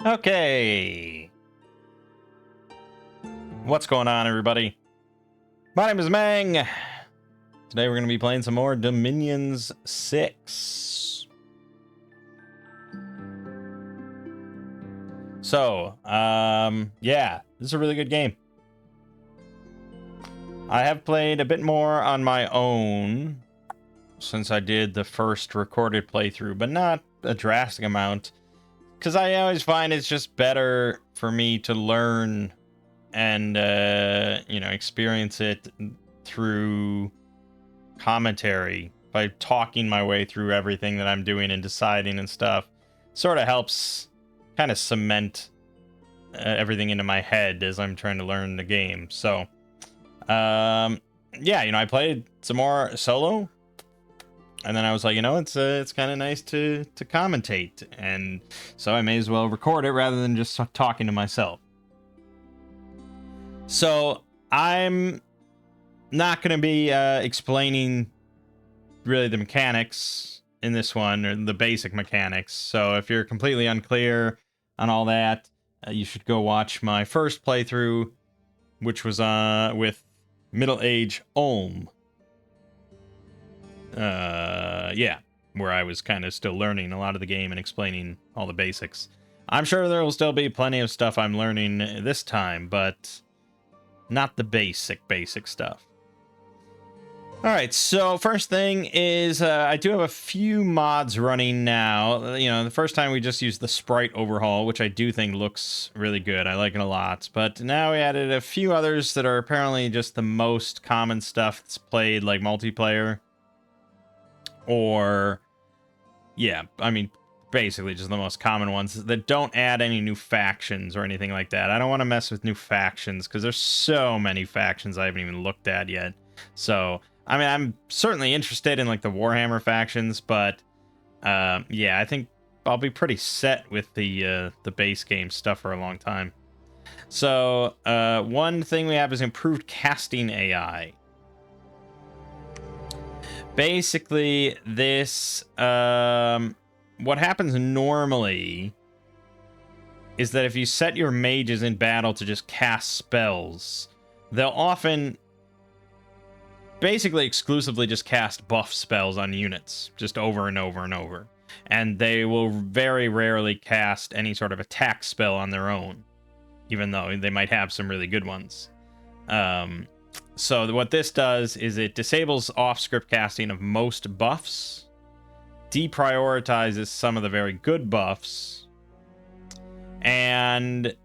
Okay. What's going on, everybody? My name is Mangg. Today we're going to be playing some more Dominions 6. So, yeah, this is a really good game. I have played a bit more on my own since I did the first recorded playthrough, but not a drastic amount. Because I always find it's just better for me to learn and, experience it through commentary by talking my way through everything that I'm doing and deciding and stuff. Sort of helps kind of cement everything into my head as I'm trying to learn the game. So, yeah, I played some more solo. And then I was like, it's kind of nice to commentate, and so I may as well record it rather than just talking to myself. So I'm not going to be explaining really the mechanics in this one, or the basic mechanics. So if you're completely unclear on all that, you should go watch my first playthrough, which was with Middle Age Ulm. Yeah, where I was kind of still learning a lot of the game and explaining all the basics. I'm sure there will still be plenty of stuff I'm learning this time, but not the basic stuff. Alright, so first thing is I do have a few mods running now. The first time we just used the sprite overhaul, which I do think looks really good. I like it a lot. But now we added a few others that are apparently just the most common stuff that's played, like multiplayer. Or, yeah, I mean, basically just the most common ones that don't add any new factions or anything like that. I don't want to mess with new factions because there's so many factions I haven't even looked at yet. So, I mean, I'm certainly interested in, like, the Warhammer factions, but, yeah, I think I'll be pretty set with the base game stuff for a long time. So, one thing we have is improved casting AI. Basically, this, what happens normally is that if you set your mages in battle to just cast spells, they'll often basically exclusively just cast buff spells on units, just over and over and over. And they will very rarely cast any sort of attack spell on their own, even though they might have some really good ones. So what this does is it disables off-script casting of most buffs, deprioritizes some of the very good buffs, and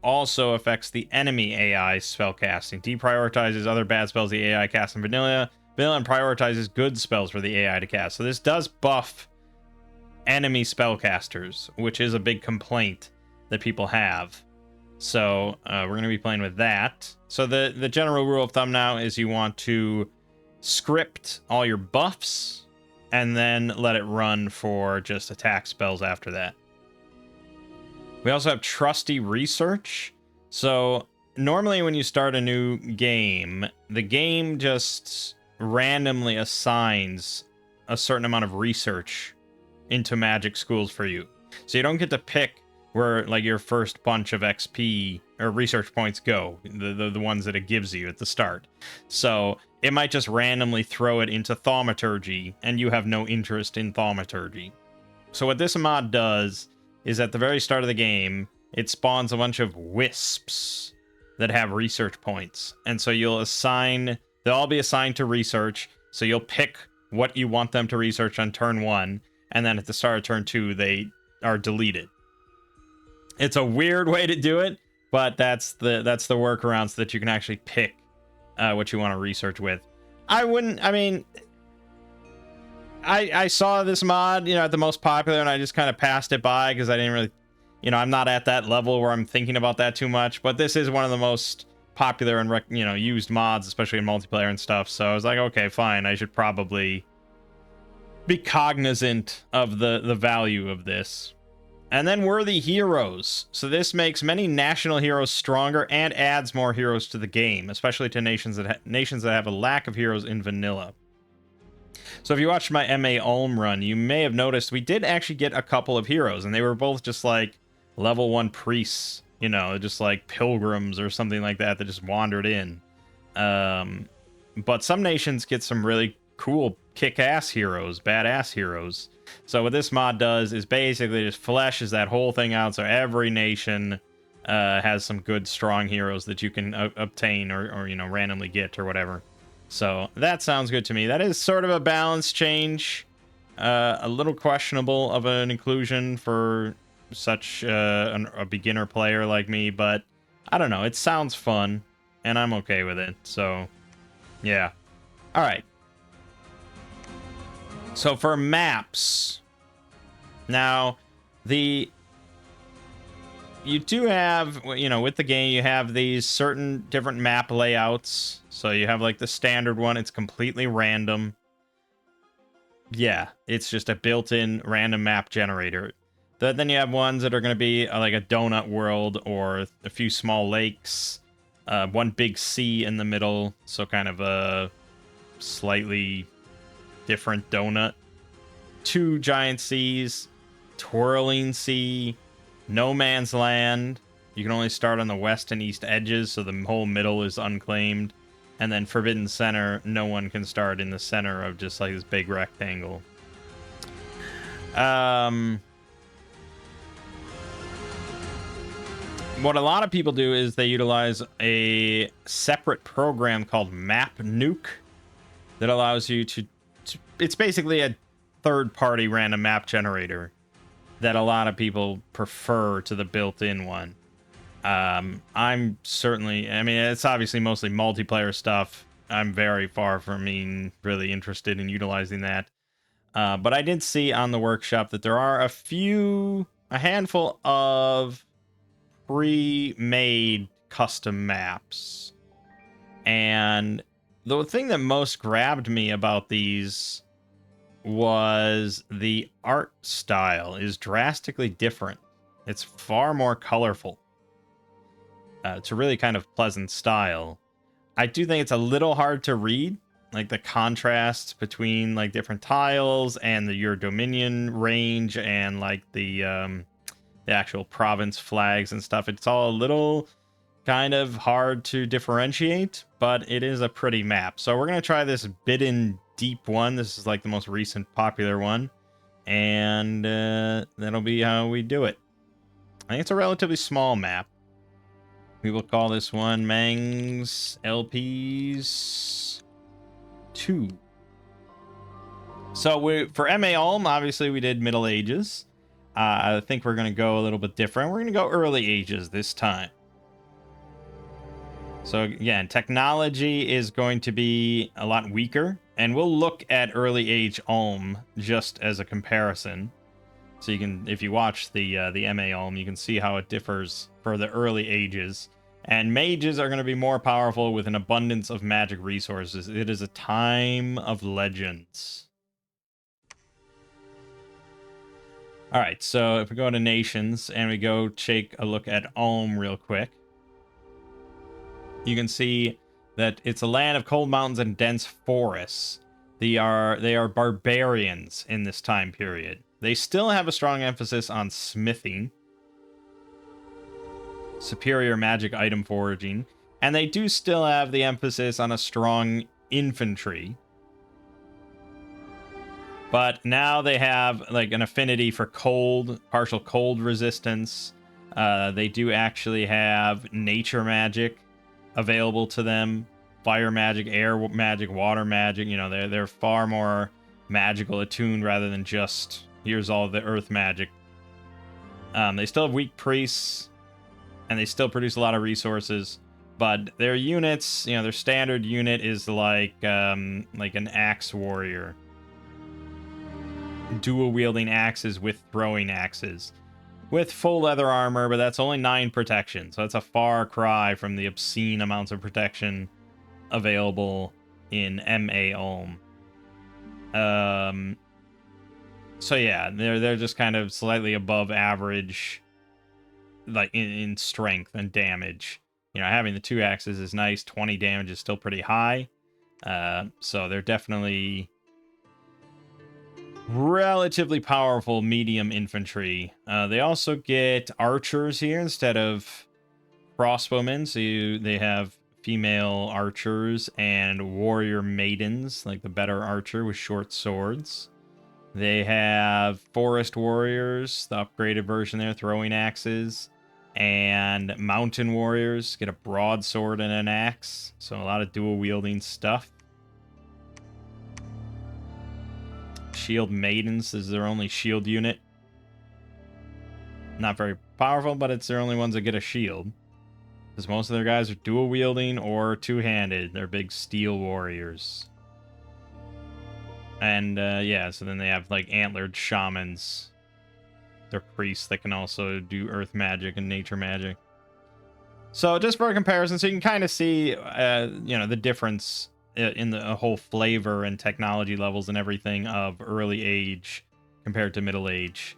also affects the enemy AI spellcasting. Deprioritizes other bad spells the AI casts in vanilla, and prioritizes good spells for the AI to cast. So this does buff enemy spellcasters, which is a big complaint that people have. So we're going to be playing with that. So the general rule of thumb now is you want to script all your buffs and then let it run for just attack spells after that. We also have trusty research. So normally when you start a new game, the game just randomly assigns a certain amount of research into magic schools for you. So you don't get to pick where, like, your first bunch of XP or research points go, the ones that it gives you at the start. So it might just randomly throw it into thaumaturgy, and you have no interest in thaumaturgy. So what this mod does is at the very start of the game, it spawns a bunch of wisps that have research points. And so they'll all be assigned to research, so you'll pick what you want them to research on turn 1, and then at the start of turn 2, they are deleted. It's a weird way to do it, but that's the workaround so that you can actually pick what you want to research with. I saw this mod, at the most popular, and I just kind of passed it by because I didn't really, I'm not at that level where I'm thinking about that too much, but this is one of the most popular and, used mods, especially in multiplayer and stuff, so I was like, okay, fine, I should probably be cognizant of the value of this. And then worthy heroes. So this makes many national heroes stronger and adds more heroes to the game, especially to nations that have a lack of heroes in vanilla. So if you watched my MA Ulm run, you may have noticed we did actually get a couple of heroes, and they were both just like level 1 priests, you know, just like pilgrims or something like that just wandered in. But some nations get some really cool kick-ass heroes, badass heroes. So what this mod does is basically just fleshes that whole thing out, so every nation has some good, strong heroes that you can obtain or you know, randomly get or whatever. So that sounds good to me. That is sort of a balance change. A little questionable of an inclusion for such a beginner player like me, but I don't know. It sounds fun, and I'm okay with it. So, yeah. All right. So for maps, now you do have, you know, with the game, you have these certain different map layouts. So you have like the standard one, it's completely random. Yeah, it's just a built-in random map generator. Then you have ones that are going to be like a donut world or a few small lakes, one big sea in the middle, so kind of a slightly different donut. 2 giant seas, twirling sea, no man's land. You can only start on the west and east edges, so the whole middle is unclaimed. And then Forbidden Center, no one can start in the center of just like this big rectangle. What a lot of people do is they utilize a separate program called Map Nuke that allows you to it's basically a third-party random map generator that a lot of people prefer to the built-in one. I'm certainly, I mean, it's obviously mostly multiplayer stuff. I'm very far from being really interested in utilizing that. But I did see on the workshop that there are a handful of pre-made custom maps. And the thing that most grabbed me about these was the art style is drastically different. It's far more colorful. It's a really kind of pleasant style. I do think it's a little hard to read, like the contrast between like different tiles and your Dominion range and like the actual province flags and stuff. It's all a little kind of hard to differentiate, but it is a pretty map. So we're gonna try this Bidden Deep one. This is like the most recent popular one, and that'll be how we do it. I think it's a relatively small map. We will call this one Mangg's LPs 2. So for MA Ulm, obviously we did Middle Ages. I think we're going to go a little bit different. We're going to go Early Ages this time. So again, technology is going to be a lot weaker, and we'll look at Early Age Ulm just as a comparison. So you can, if you watch the MA Ulm, you can see how it differs for the early ages. And mages are going to be more powerful with an abundance of magic resources. It is a time of legends. All right, so if we go to nations and we go take a look at Ulm real quick, you can see that it's a land of cold mountains and dense forests. They are barbarians in this time period. They still have a strong emphasis on smithing, superior magic item foraging, and they do still have the emphasis on a strong infantry. But now they have like an affinity for cold, partial cold resistance. They do actually have nature magic available to them. Fire magic, air magic, water magic. You know, they're far more magical attuned rather than just here's all the earth magic. They still have weak priests, and they still produce a lot of resources. But their units, you know, their standard unit is like an axe warrior, dual wielding axes with throwing axes, with full leather armor. But that's only 9 protection, so that's a far cry from the obscene amounts of protection available in MA Ulm. So yeah, they're just kind of slightly above average, like in strength and damage. You know, having the 2 axes is nice. 20 damage is still pretty high. So they're definitely relatively powerful medium infantry. They also get archers here instead of crossbowmen. So they have female archers and warrior maidens, like the better archer with short swords. They have forest warriors, the upgraded version there, throwing axes. And mountain warriors get a broadsword and an axe. So a lot of dual wielding stuff. Shield maidens is their only shield unit. Not very powerful, but it's their only ones that get a shield. Because most of their guys are dual wielding or two-handed. They're big steel warriors. And yeah, so then they have like antlered shamans. They're priests that can also do earth magic and nature magic. So just for a comparison, so you can kind of see, you know, the difference in the whole flavor and technology levels and everything of early age compared to middle age.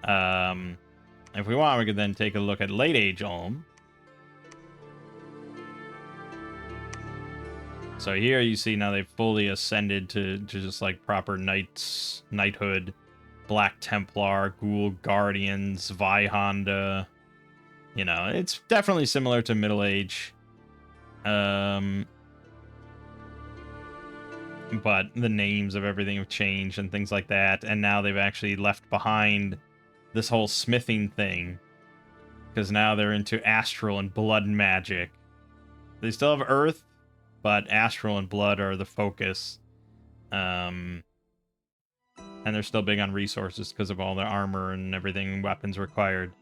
If we want, we could then take a look at late age Ulm. So here you see now they've fully ascended to just like proper knights, knighthood, Black Templar, Ghoul Guardians, Vihonda. You know, it's definitely similar to middle age. But the names of everything have changed and things like that. And now they've actually left behind this whole smithing thing. Because now they're into astral and blood magic. They still have earth, but astral and blood are the focus. And they're still big on resources because of all the armor and everything and weapons required.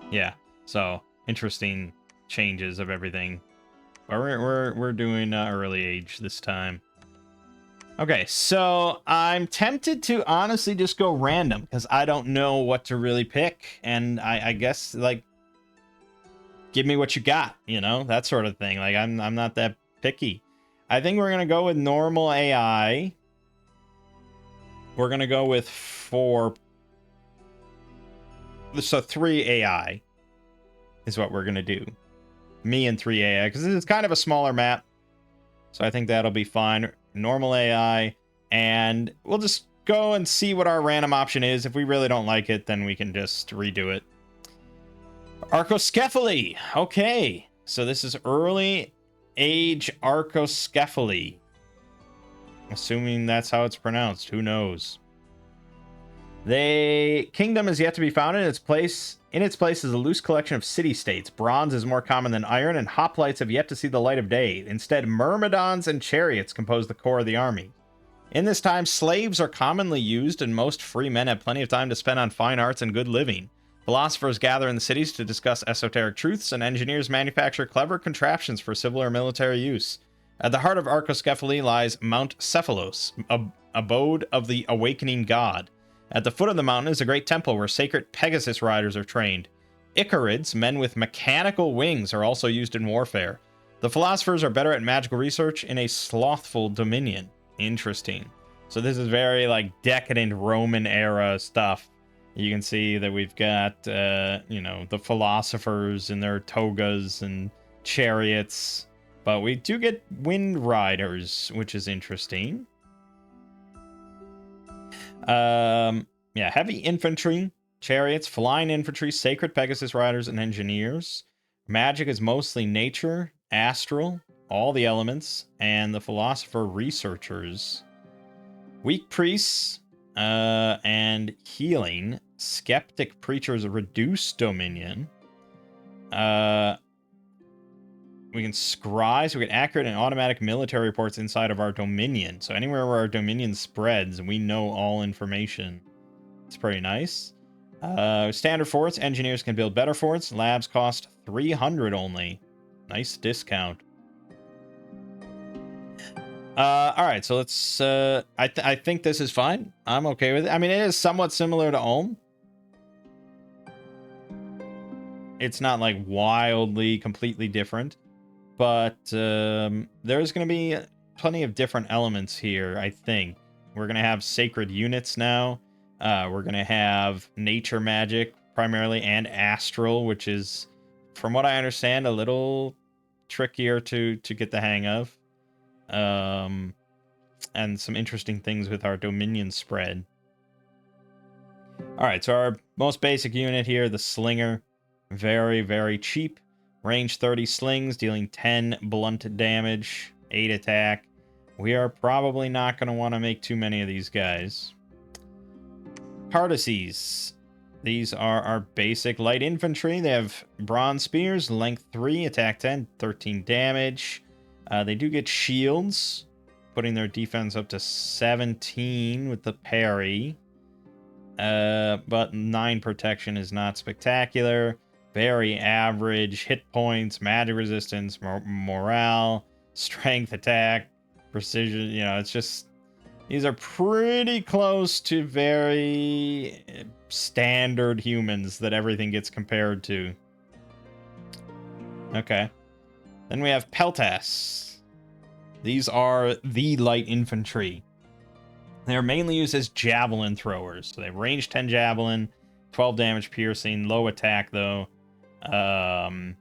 Yeah, so interesting changes of everything. But we're doing early age this time. Okay, so I'm tempted to honestly just go random because I don't know what to really pick, and I guess like give me what you got, you know, that sort of thing. Like I'm not that picky. I think we're gonna go with normal AI. We're gonna go with 3 AI is what we're gonna do. Me and 3 AI, because it's kind of a smaller map. So I think that'll be fine. Normal AI, and we'll just go and see what our random option is. If we really don't like it, then we can just redo it. Arcoscephale. Okay, so this is early age Arcoscephale. Assuming that's how it's pronounced. Who knows? The kingdom is yet to be found. In its place is a loose collection of city-states. Bronze is more common than iron, and hoplites have yet to see the light of day. Instead, myrmidons and chariots compose the core of the army. In this time, slaves are commonly used, and most free men have plenty of time to spend on fine arts and good living. Philosophers gather in the cities to discuss esoteric truths, and engineers manufacture clever contraptions for civil or military use. At the heart of Arcoscephale lies Mount Cephalos, abode of the awakening god. At the foot of the mountain is a great temple where sacred Pegasus riders are trained. Icarids, men with mechanical wings, are also used in warfare. The philosophers are better at magical research in a slothful dominion. Interesting. So this is very like decadent Roman era stuff. You can see that we've got, you know, the philosophers in their togas and chariots. But we do get wind riders, which is interesting. Yeah, heavy infantry, chariots, flying infantry, sacred Pegasus riders, and engineers. Magic is mostly nature, astral, all the elements, and the philosopher researchers. Weak priests, and healing. Skeptic preachers reduce dominion. We can scry, so we get accurate and automatic military reports inside of our dominion. So anywhere where our dominion spreads, we know all information. It's pretty nice. Standard forts, engineers can build better forts. Labs cost 300 only. Nice discount. Alright, so let's... I think this is fine. I'm okay with it. I mean, it is somewhat similar to Ulm. It's not, like, wildly, completely different. But there's going to be plenty of different elements here, I think. We're going to have sacred units now. We're going to have nature magic, primarily, and astral, which is, from what I understand, a little trickier to get the hang of. and some interesting things with our Dominion spread. Alright, so our most basic unit here, the Slinger. Very, very cheap. Range 30 slings, dealing 10 blunt damage, 8 attack. We are probably not going to want to make too many of these guys. Arcoscephale. These are our basic light infantry. They have bronze spears, length 3, attack 10, 13 damage. They do get shields, putting their defense up to 17 with the parry. But 9 protection is not spectacular. Very average hit points, magic resistance, morale, strength, attack, precision. You know, it's just, these are pretty close to very standard humans that everything gets compared to. Okay. Then we have Peltas. These are the light infantry. They're mainly used as javelin throwers. So they have range 10 javelin, 12 damage piercing, low attack though. 5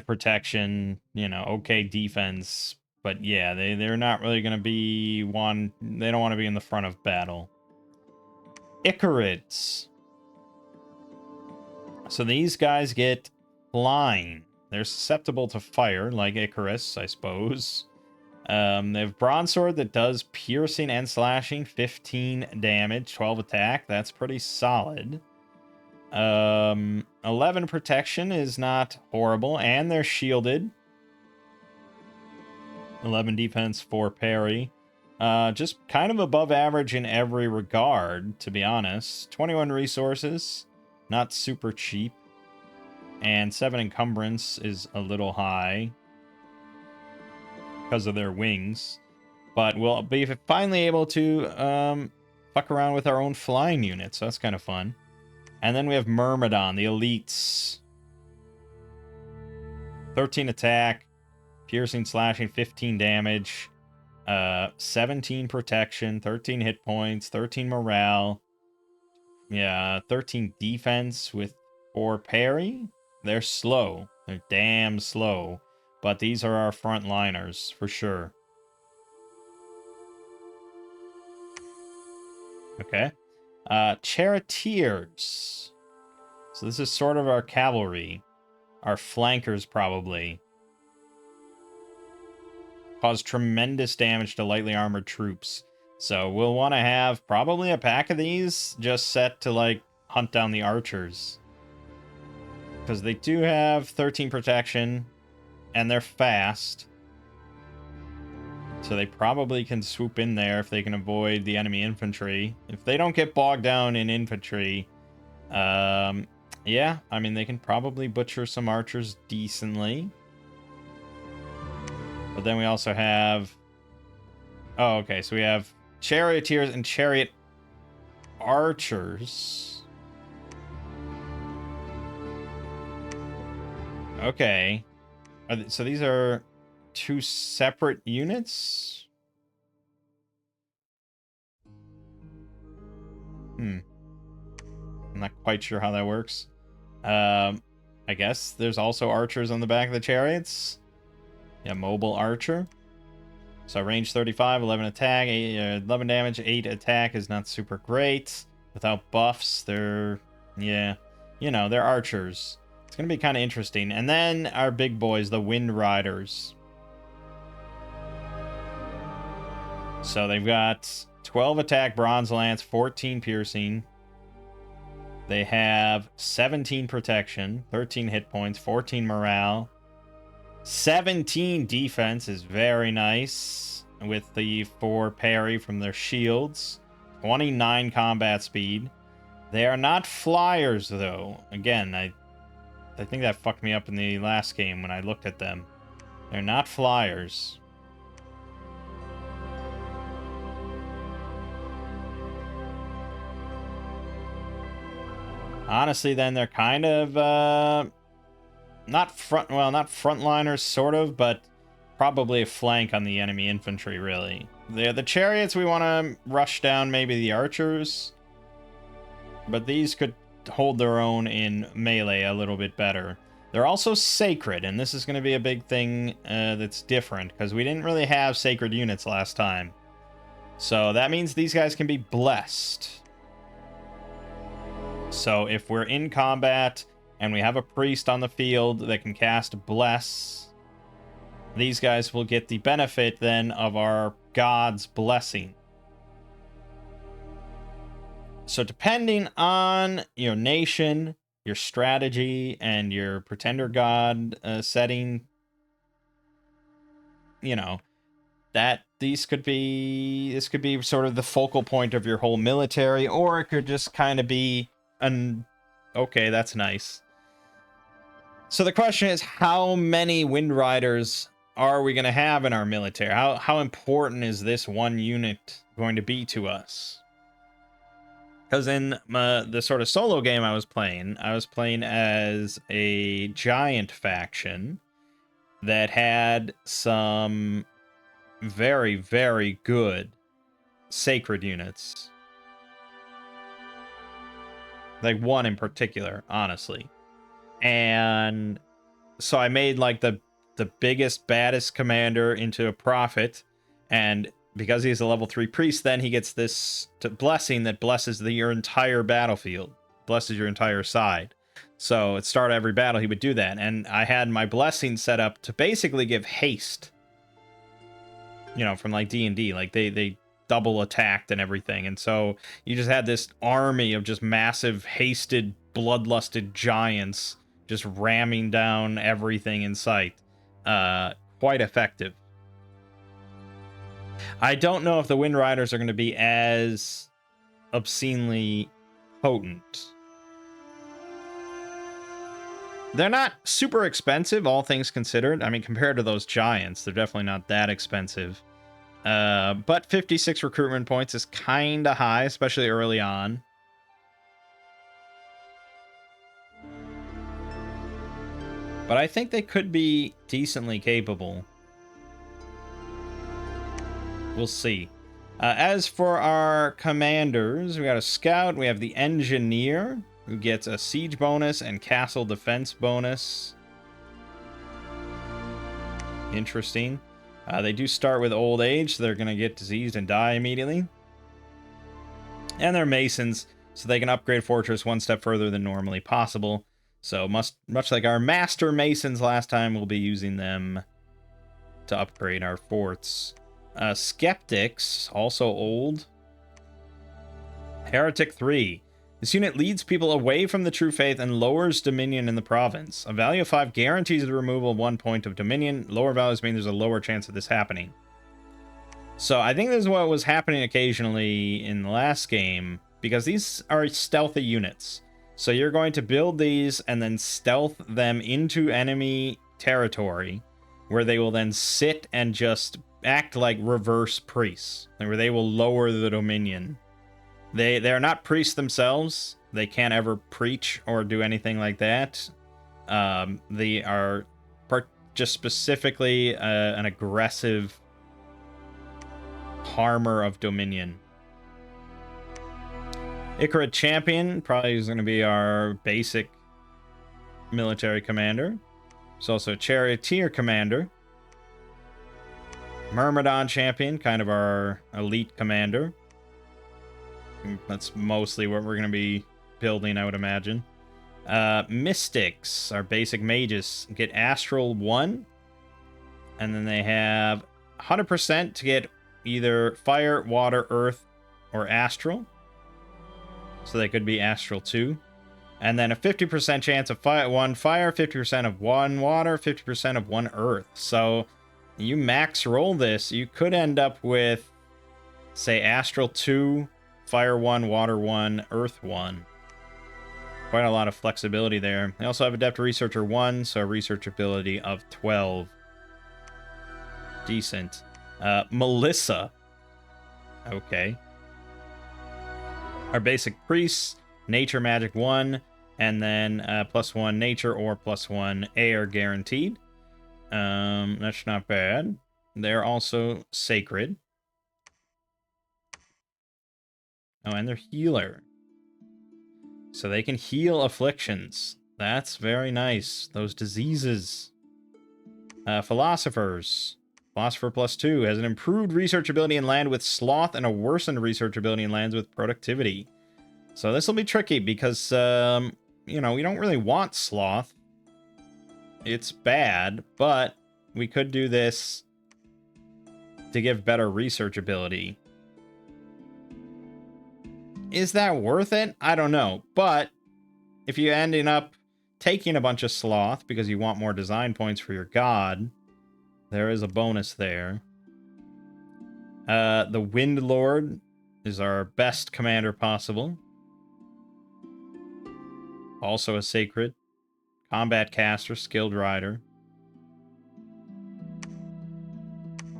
protection, you know, okay defense. But yeah, they're not really going to be one. They don't want to be in the front of battle. Icarids. So these guys get flying. They're susceptible to fire, like Icarus, I suppose. They have Bronzesword that does piercing and slashing, 15 damage, 12 attack. That's pretty solid. 11 protection is not horrible, and they're shielded. 11 defense, 4 parry. Just kind of above average in every regard, to be honest. 21 resources, not super cheap. And 7 encumbrance is a little high because of their wings. But we'll be finally able to fuck around with our own flying units, so that's kind of fun. And then we have Myrmidon, the elites. 13 attack, piercing, slashing, 15 damage, 17 protection, 13 hit points, 13 morale. Yeah, 13 defense with 4 parry. They're slow. They're damn slow. But these are our frontliners, for sure. Okay. Charioteers. So this is sort of our cavalry. Our flankers, probably. Cause tremendous damage to lightly armored troops. So we'll want to have probably a pack of these just set to, like, hunt down the archers. Because they do have 13 protection, and they're fast. So they probably can swoop in there if they can avoid the enemy infantry. If they don't get bogged down in infantry, yeah, I mean, they can probably butcher some archers decently. But then we also have... Oh, okay, so we have charioteers and chariot archers. Okay. So these are 2 separate units? I'm not quite sure how that works. I guess there's also archers on the back of the chariots. Yeah, mobile archer. So range 35, 11 attack, 11 damage, 8 attack is not super great. Without buffs, they're... Yeah, you know, they're archers. It's going to be kind of interesting. And then our big boys, the Wind Riders. So they've got 12 attack, bronze lance, 14 piercing. They have 17 protection, 13 hit points, 14 morale. 17 defense is very nice with the 4 parry from their shields. 29 combat speed. They are not flyers, though. Again, I think that fucked me up in the last game when I looked at them. They're not flyers. Honestly, then they're kind of not frontliners, sort of, but probably a flank on the enemy infantry, really. The chariots, we want to rush down maybe the archers, but these could hold their own in melee a little bit better. They're also sacred, and this is going to be a big thing that's different, because we didn't really have sacred units last time. So that means these guys can be blessed. So if we're in combat and we have a priest on the field that can cast Bless, these guys will get the benefit then of our God's blessing. So depending on your nation, your strategy, and your pretender god setting, you know, that this could be sort of the focal point of your whole military, or it could just kind of be okay, that's nice. So the question is, how many Wind Riders are we going to have in our military? How important is this one unit going to be to us? Because in the sort of solo game I was playing as a giant faction that had some very, very good sacred units. Like one in particular, honestly. And so I made like the biggest, baddest commander into a prophet, and because he's a level 3 priest, then he gets this blessing that blesses your entire battlefield, blesses your entire side. So at start of every battle, he would do that, and I had my blessing set up to basically give haste. You know, from like D&D, like they double attacked and everything, and so you just had this army of just massive, hasted, bloodlusted giants just ramming down everything in sight. Quite effective. I don't know if the Wind Riders are going to be as obscenely potent. They're not super expensive, all things considered. I mean, compared to those giants, they're definitely not that expensive. But 56 recruitment points is kind of high, especially early on. But I think they could be decently capable. We'll see. As for our commanders, we got a scout. We have the engineer, who gets a siege bonus and castle defense bonus. Interesting. They do start with old age, so they're going to get diseased and die immediately. And they're masons, so they can upgrade fortress one step further than normally possible. So much like our master masons last time, we'll be using them to upgrade our forts. Skeptics, also old. Heretic 3. This unit leads people away from the true faith and lowers dominion in the province. A value of 5 guarantees the removal of 1 point of dominion. Lower values mean there's a lower chance of this happening. So I think this is what was happening occasionally in the last game, because these are stealthy units. So you're going to build these and then stealth them into enemy territory, where they will then sit and just act like reverse priests, where they will lower the dominion. They are not priests themselves. They can't ever preach or do anything like that. They are just specifically an aggressive harmer of dominion. Icarid Champion probably is going to be our basic military commander. There's also a Charioteer Commander. Myrmidon Champion, kind of our elite commander. That's mostly what we're going to be building, I would imagine. Mystics, our basic mages, get Astral 1. And then they have 100% to get either Fire, Water, Earth, or Astral. So they could be Astral 2. And then a 50% chance of 1 Fire, 50% of 1 Water, 50% of 1 Earth. So you max roll this, you could end up with, say, Astral 2, Fire 1, Water 1, Earth 1. Quite a lot of flexibility there. They also have Adept Researcher 1, so a research ability of 12. Decent. Melissa. Okay. Our basic priests, Nature Magic 1, and then +1 Nature or +1 Air guaranteed. That's not bad. They're also sacred. Oh, and they're healer. So they can heal afflictions. That's very nice. Those diseases. Philosophers. Philosopher +2 has an improved research ability in land with sloth and a worsened research ability in lands with productivity. So this will be tricky because, you know, we don't really want sloth. It's bad, but we could do this to give better research ability. Is that worth it? I don't know. But if you're ending up taking a bunch of sloth because you want more design points for your god, there is a bonus there. The Wind Lord is our best commander possible. Also a sacred. Combat caster, skilled rider.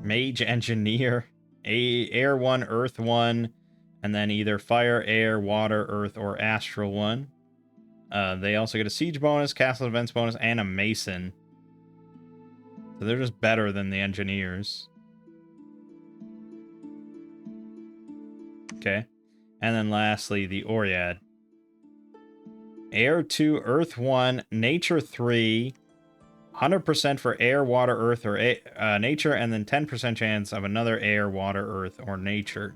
Mage engineer. Air 1, Earth 1, and then either fire, air, water, earth, or astral 1. They also get a siege bonus, castle events bonus, and a mason. So they're just better than the engineers. Okay. And then lastly, the Oread. Air 2, Earth 1, Nature 3, 100% for air, water, earth, or nature, and then 10% chance of another air, water, earth, or nature.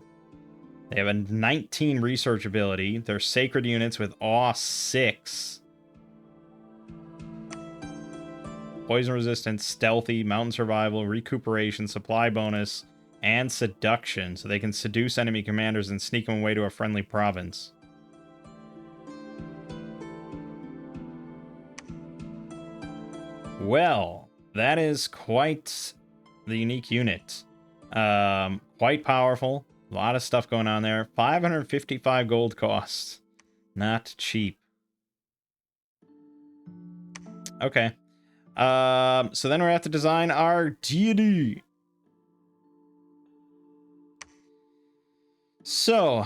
They have a 19 research ability. They're sacred units with Awe 6. Poison resistance, stealthy, mountain survival, recuperation, supply bonus, and seduction. So they can seduce enemy commanders and sneak them away to a friendly province. Well, that is quite the unique unit. Quite powerful. A lot of stuff going on there. 555 gold cost. Not cheap. Okay. So then we have to design our deity. So,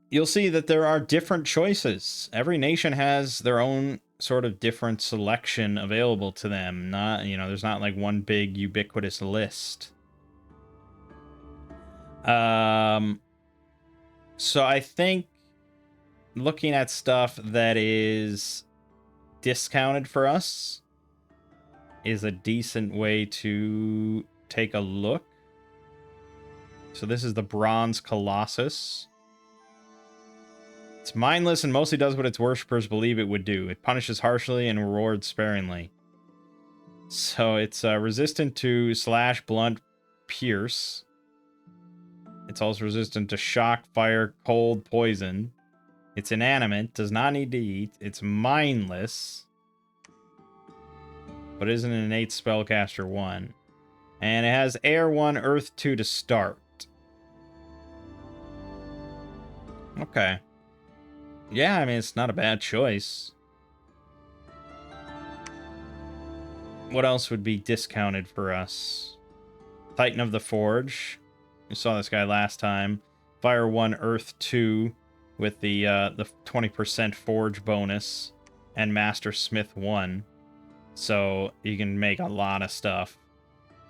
you'll see that there are different choices. Every nation has their own sort of different selection available to them. Not, you know, there's not like one big ubiquitous list. So I think looking at stuff that is discounted for us is a decent way to take a look. So this is the Bronze Colossus. It's mindless and mostly does what its worshippers believe it would do. It punishes harshly and rewards sparingly. So it's resistant to slash, blunt, pierce. It's also resistant to shock, fire, cold, poison. It's inanimate, does not need to eat. It's mindless, but isn't an innate spellcaster 1. And it has air 1, earth 2 to start. Okay. Yeah, I mean, it's not a bad choice. What else would be discounted for us? Titan of the Forge. You saw this guy last time. Fire 1, Earth 2 with the 20% Forge bonus. And Master Smith 1. So you can make a lot of stuff.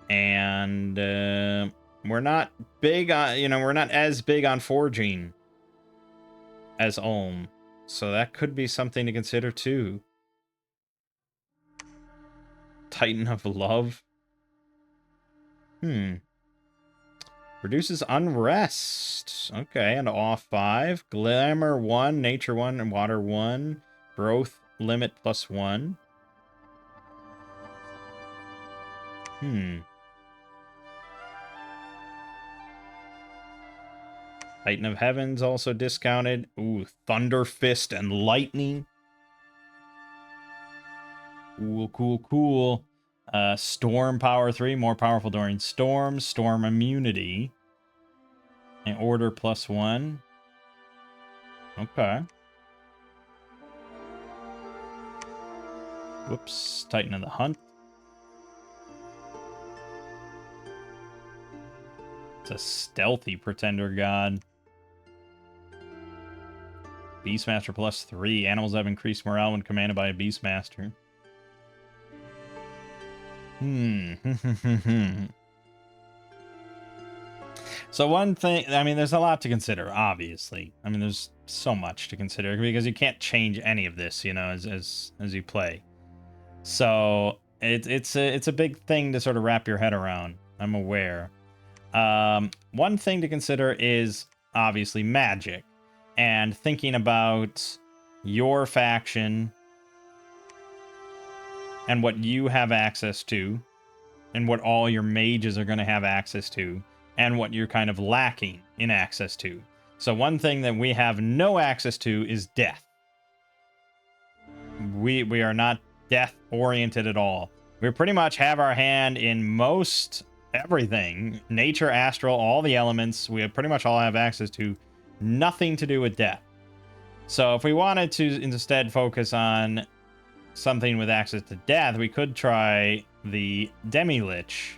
And we're not big on, you know, we're not as big on forging as Ulm. So that could be something to consider too. Titan of Love. Reduces unrest. Okay, and Awe 5. Glamour 1, Nature 1, and Water 1. Growth limit +1. Titan of Heaven's also discounted. Ooh, Thunder Fist and Lightning. Cool, cool, cool. Storm Power 3, more powerful during storms. Storm Immunity. And Order +1. Okay. Whoops. Titan of the Hunt. It's a stealthy Pretender God. Beastmaster +3. Animals have increased morale when commanded by a Beastmaster. So one thing, I mean, there's a lot to consider, obviously. I mean, there's so much to consider because you can't change any of this, you know, as you play. So it's a big thing to sort of wrap your head around. I'm aware. One thing to consider is obviously magic and thinking about your faction and what you have access to and what all your mages are going to have access to and what you're kind of lacking in access to. So one thing that we have no access to is death. We are not death oriented at all. We pretty much have our hand in most everything. Nature, astral, all the elements. We pretty much all have access to. Nothing to do with death. So if we wanted to instead focus on something with access to death, we could try the Demi-Lich,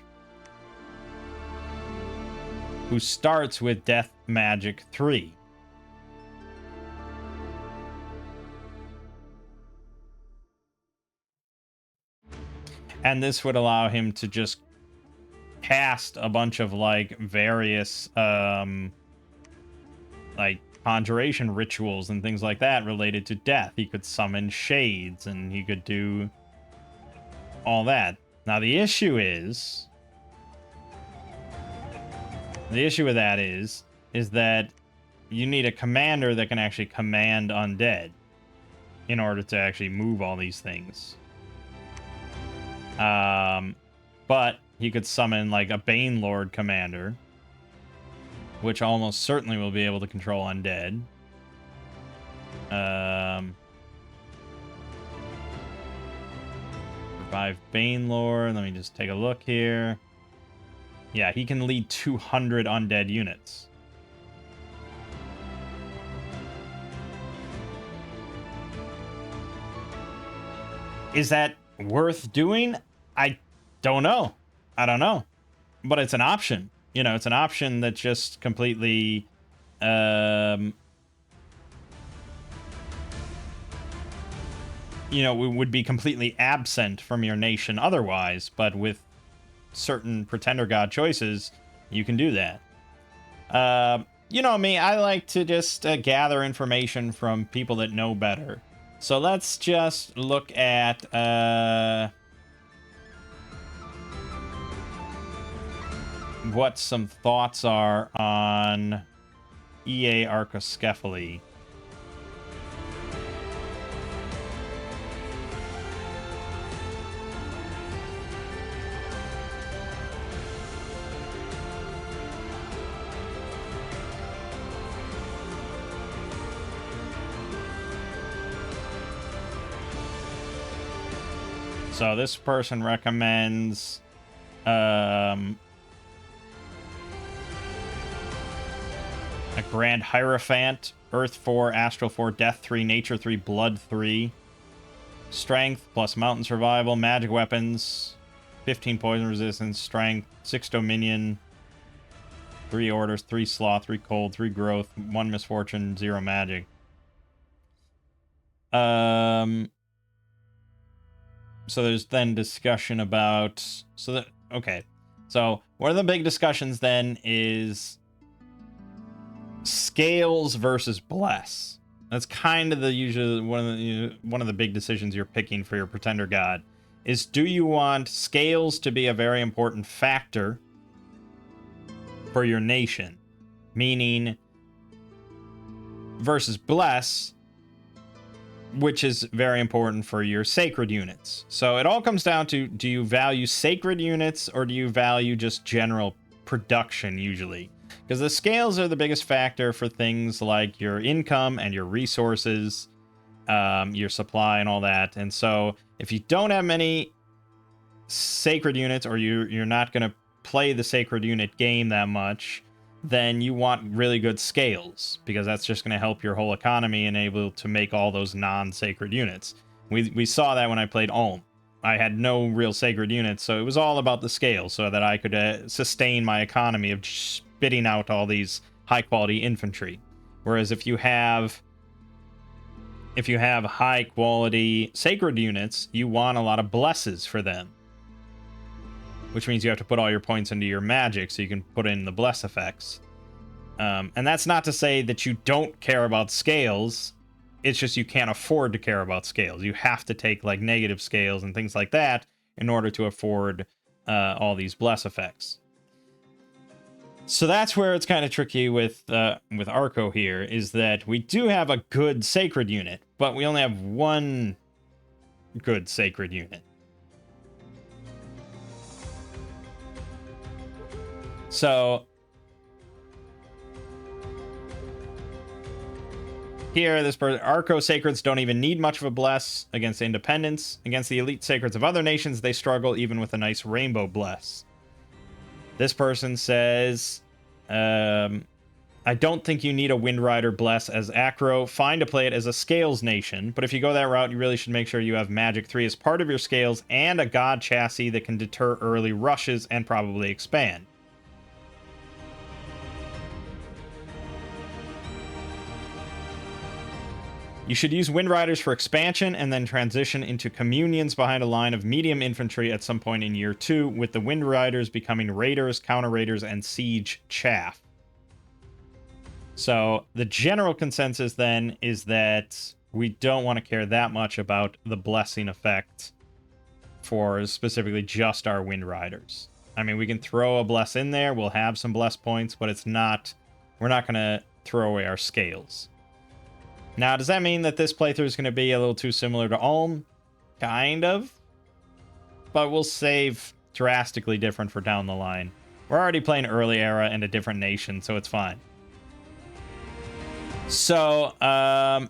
who starts with Death Magic 3. And this would allow him to just cast a bunch of like various like conjuration rituals and things like that related to death. He could summon shades and he could do all that. Now the issue with that is that you need a commander that can actually command undead in order to actually move all these things. But he could summon like a Bane Lord commander, which almost certainly will be able to control undead. Revive Bane Lord. Let me just take a look here. Yeah, he can lead 200 undead units. Is that worth doing? I don't know. I don't know. But it's an option. You know, it's an option that just completely you know, would be completely absent from your nation otherwise, but with certain pretender god choices, you can do that. You know me, I like to just gather information from people that know better. So let's just look at what some thoughts are on EA Arcoscephale. So this person recommends a Grand Hierophant, Earth 4, Astral 4, Death 3, Nature 3, Blood 3, Strength plus Mountain Survival, Magic Weapons, 15 Poison Resistance, Strength, 6 Dominion, 3 Orders, 3 Sloth, 3 Cold, 3 Growth, 1 Misfortune, 0 Magic. So there's then discussion about... Okay. So one of the big discussions then is scales versus bless. That's kind of the usual one of the big decisions you're picking for your pretender god. Is do you want scales to be a very important factor for your nation? Meaning versus bless, which is very important for your sacred units. So it all comes down to, do you value sacred units or do you value just general production usually? Because the scales are the biggest factor for things like your income and your resources, your supply and all that. And so if you don't have many sacred units, or you're not going to play the sacred unit game that much, then you want really good scales, because that's just going to help your whole economy and able to make all those non-sacred units. We saw that when I played Ulm. I had no real sacred units, so it was all about the scale, so that I could sustain my economy of spitting out all these high-quality infantry. Whereas if you have high-quality sacred units, you want a lot of blesses for them, which means you have to put all your points into your magic so you can put in the bless effects. And that's not to say that you don't care about scales. It's just you can't afford to care about scales. You have to take like negative scales and things like that in order to afford all these bless effects. So that's where it's kind of tricky with Arco here, is that we do have a good sacred unit, but we only have one good sacred unit. So here, this Arco Sacreds don't even need much of a bless against independents. Against the elite sacreds of other nations, they struggle even with a nice rainbow bless. This person says, I don't think you need a Wind Rider bless as Acro. Fine to play it as a Scales nation, but if you go that route, you really should make sure you have Magic 3 as part of your Scales and a God chassis that can deter early rushes and probably expand. You should use Wind Riders for expansion and then transition into communions behind a line of medium infantry at some point in year 2, with the Wind Riders becoming Raiders, Counter Raiders, and Siege Chaff. So the general consensus then is that we don't want to care that much about the blessing effect for specifically just our Wind Riders. I mean, we can throw a bless in there, we'll have some bless points, but we're not going to throw away our scales. Now, does that mean that this playthrough is going to be a little too similar to Ulm? Kind of. But we'll save drastically different for down the line. We're already playing early era and a different nation, so it's fine. So, I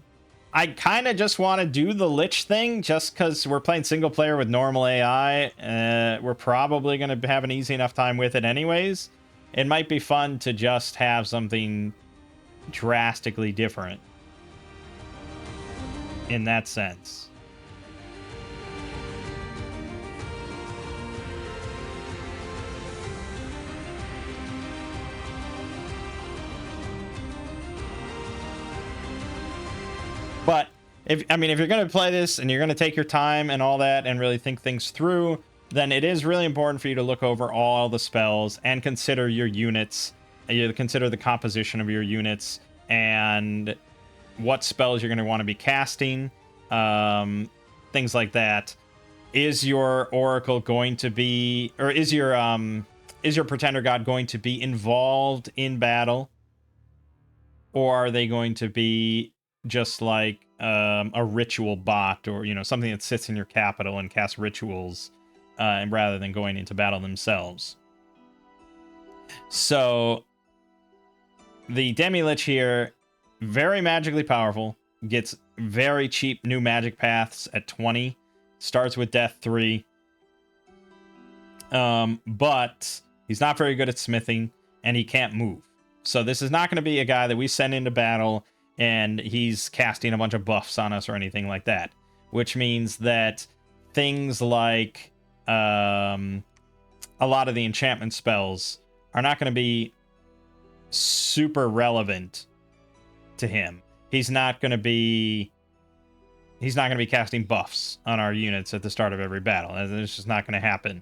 kind of just want to do the Lich thing, just because we're playing single player with normal AI. We're probably going to have an easy enough time with it anyways. It might be fun to just have something drastically different in that sense. But if you're going to play this and you're going to take your time and all that and really think things through, then it is really important for you to look over all the spells and consider your units. You consider the composition of your units and what spells you're going to want to be casting, things like that. Is your Oracle going to be, or is your Pretender God going to be involved in battle, or are they going to be just like a ritual bot, or something that sits in your capital and casts rituals, and rather than going into battle themselves? So the Demi-Lich here, very magically powerful, gets very cheap new magic paths at 20, starts with death 3, but he's not very good at smithing and he can't move. So this is not going to be a guy that we send into battle and he's casting a bunch of buffs on us or anything like that, which means that things like a lot of the enchantment spells are not going to be super relevant to him. He's not going to be casting buffs on our units at the start of every battle. It's just not going to happen.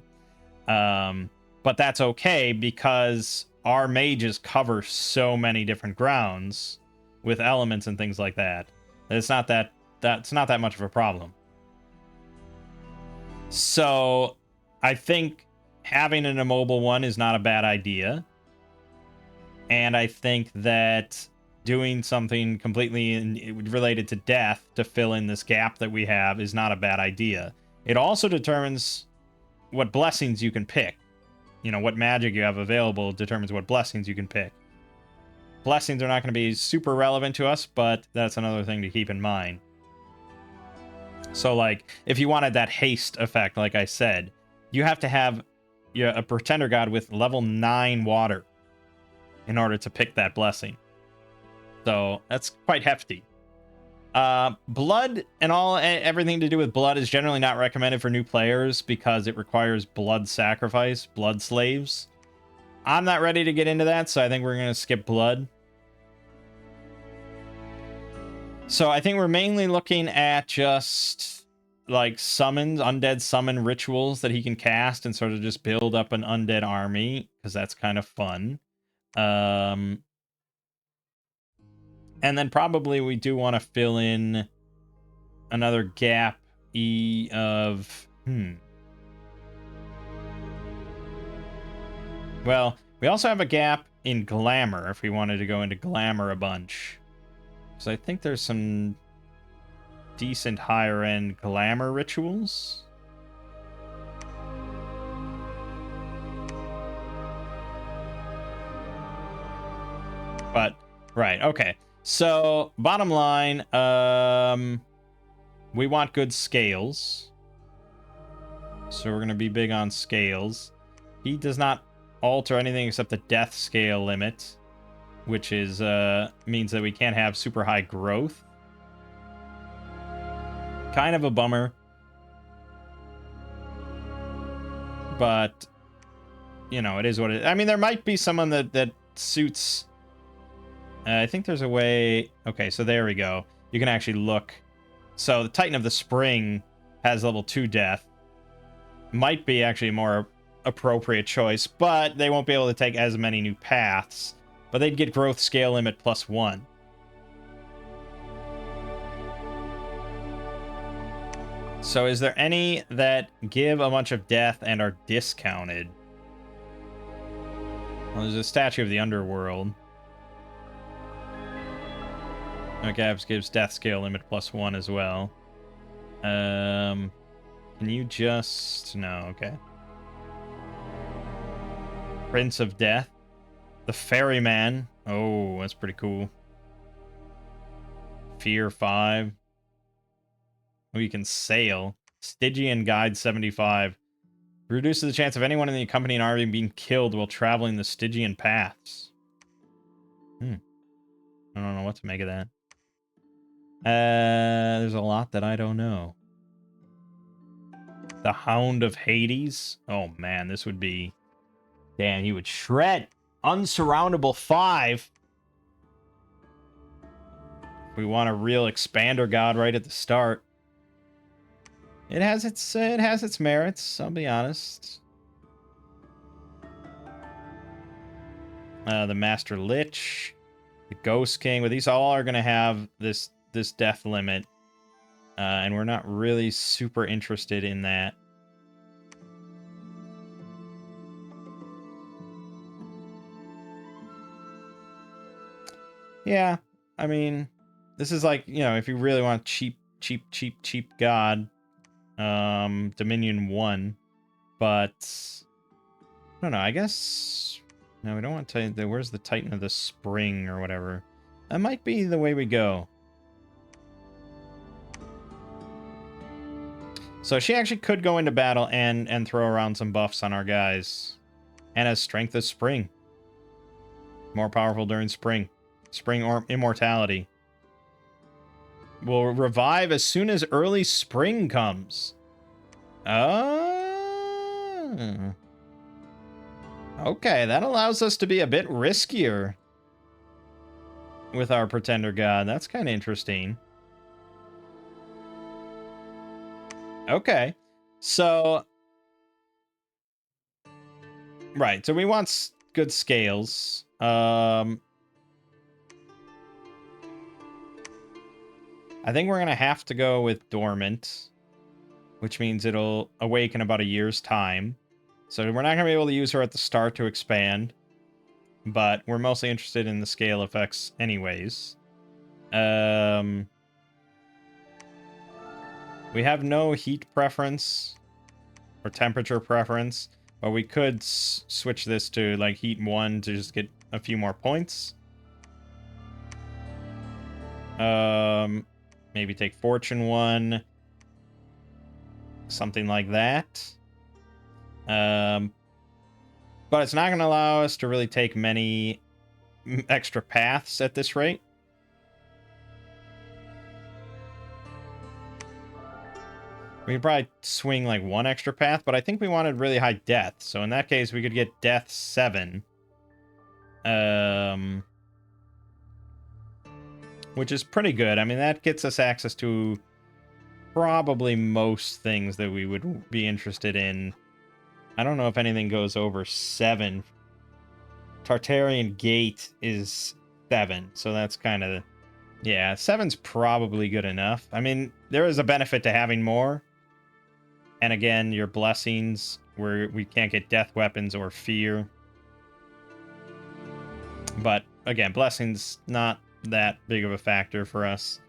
But that's okay, because our mages cover so many different grounds with elements and things like that. That's not that much of a problem. So I think having an immobile one is not a bad idea. And I think that doing something completely related to death to fill in this gap that we have is not a bad idea. It also determines what blessings you can pick. What magic you have available determines what blessings you can pick. Blessings are not going to be super relevant to us, but that's another thing to keep in mind. So, like, if you wanted that haste effect, like I said, you have to have a Pretender God with level 9 water in order to pick that blessing. So that's quite hefty. Blood and everything to do with blood is generally not recommended for new players because it requires blood sacrifice, blood slaves. I'm not ready to get into that, so I think we're going to skip blood. So I think we're mainly looking at just like undead summon rituals that he can cast and sort of just build up an undead army, because that's kind of fun. And then probably we do want to fill in another gap of... Well, we also have a gap in glamour if we wanted to go into glamour a bunch. So I think there's some decent higher end glamour rituals. But right, okay. So bottom line, we want good scales. So we're gonna be big on scales. He does not alter anything except the death scale limit, which is means that we can't have super high growth. Kind of a bummer. But you know, it is what it is. I mean, there might be someone that suits. I think there's a way. Okay, so there we go. You can actually look. So the Titan of the Spring has level 2 death. Might be actually a more appropriate choice, but they won't be able to take as many new paths. But they'd get growth scale limit +1. So is there any that give a bunch of death and are discounted? Well, there's a statue of the underworld. Okay, gives death scale limit +1 as well. Can you just... No, okay. Prince of Death. The Ferryman. Oh, that's pretty cool. Fear 5. Oh, you can sail. Stygian Guide 75. Reduces the chance of anyone in the accompanying army being killed while traveling the Stygian paths. I don't know what to make of that. There's a lot that I don't know. The Hound of Hades. Oh man, this would be... Damn, he would shred. Unsurroundable 5. We want a real expander god right at the start. It has its merits, I'll be honest. The Master Lich, the Ghost King, but these all are going to have this death limit. And we're not really super interested in that. Yeah, I mean, this is like, you know, if you really want cheap god, Dominion 1, but I don't know, I guess, no, we don't want to, where's the Titan of the Spring or whatever? That might be the way we go. So she actually could go into battle and throw around some buffs on our guys. And has Strength of Spring. More powerful during spring. Spring or immortality. Will revive as soon as early spring comes. Oh. Okay, that allows us to be a bit riskier with our Pretender God. That's kind of interesting. Okay. So... Right, so we want good scales. I think we're going to have to go with Dormant, which means it'll awake in about a year's time. So we're not going to be able to use her at the start to expand, but we're mostly interested in the scale effects anyways. We have no heat preference or temperature preference, but we could switch this to like heat 1 to just get a few more points. Maybe take Fortune 1. Something like that. But it's not going to allow us to really take many extra paths at this rate. We could probably swing like 1 extra path, but I think we wanted really high death. So in that case, we could get death 7. Which is pretty good. I mean, that gets us access to probably most things that we would be interested in. I don't know if anything goes over 7. Tartarian Gate is 7, so that's kind of Yeah, 7's probably good enough. I mean, there is a benefit to having more. And again, your blessings, where we can't get death weapons or fear. But again, blessings not that big of a factor for us.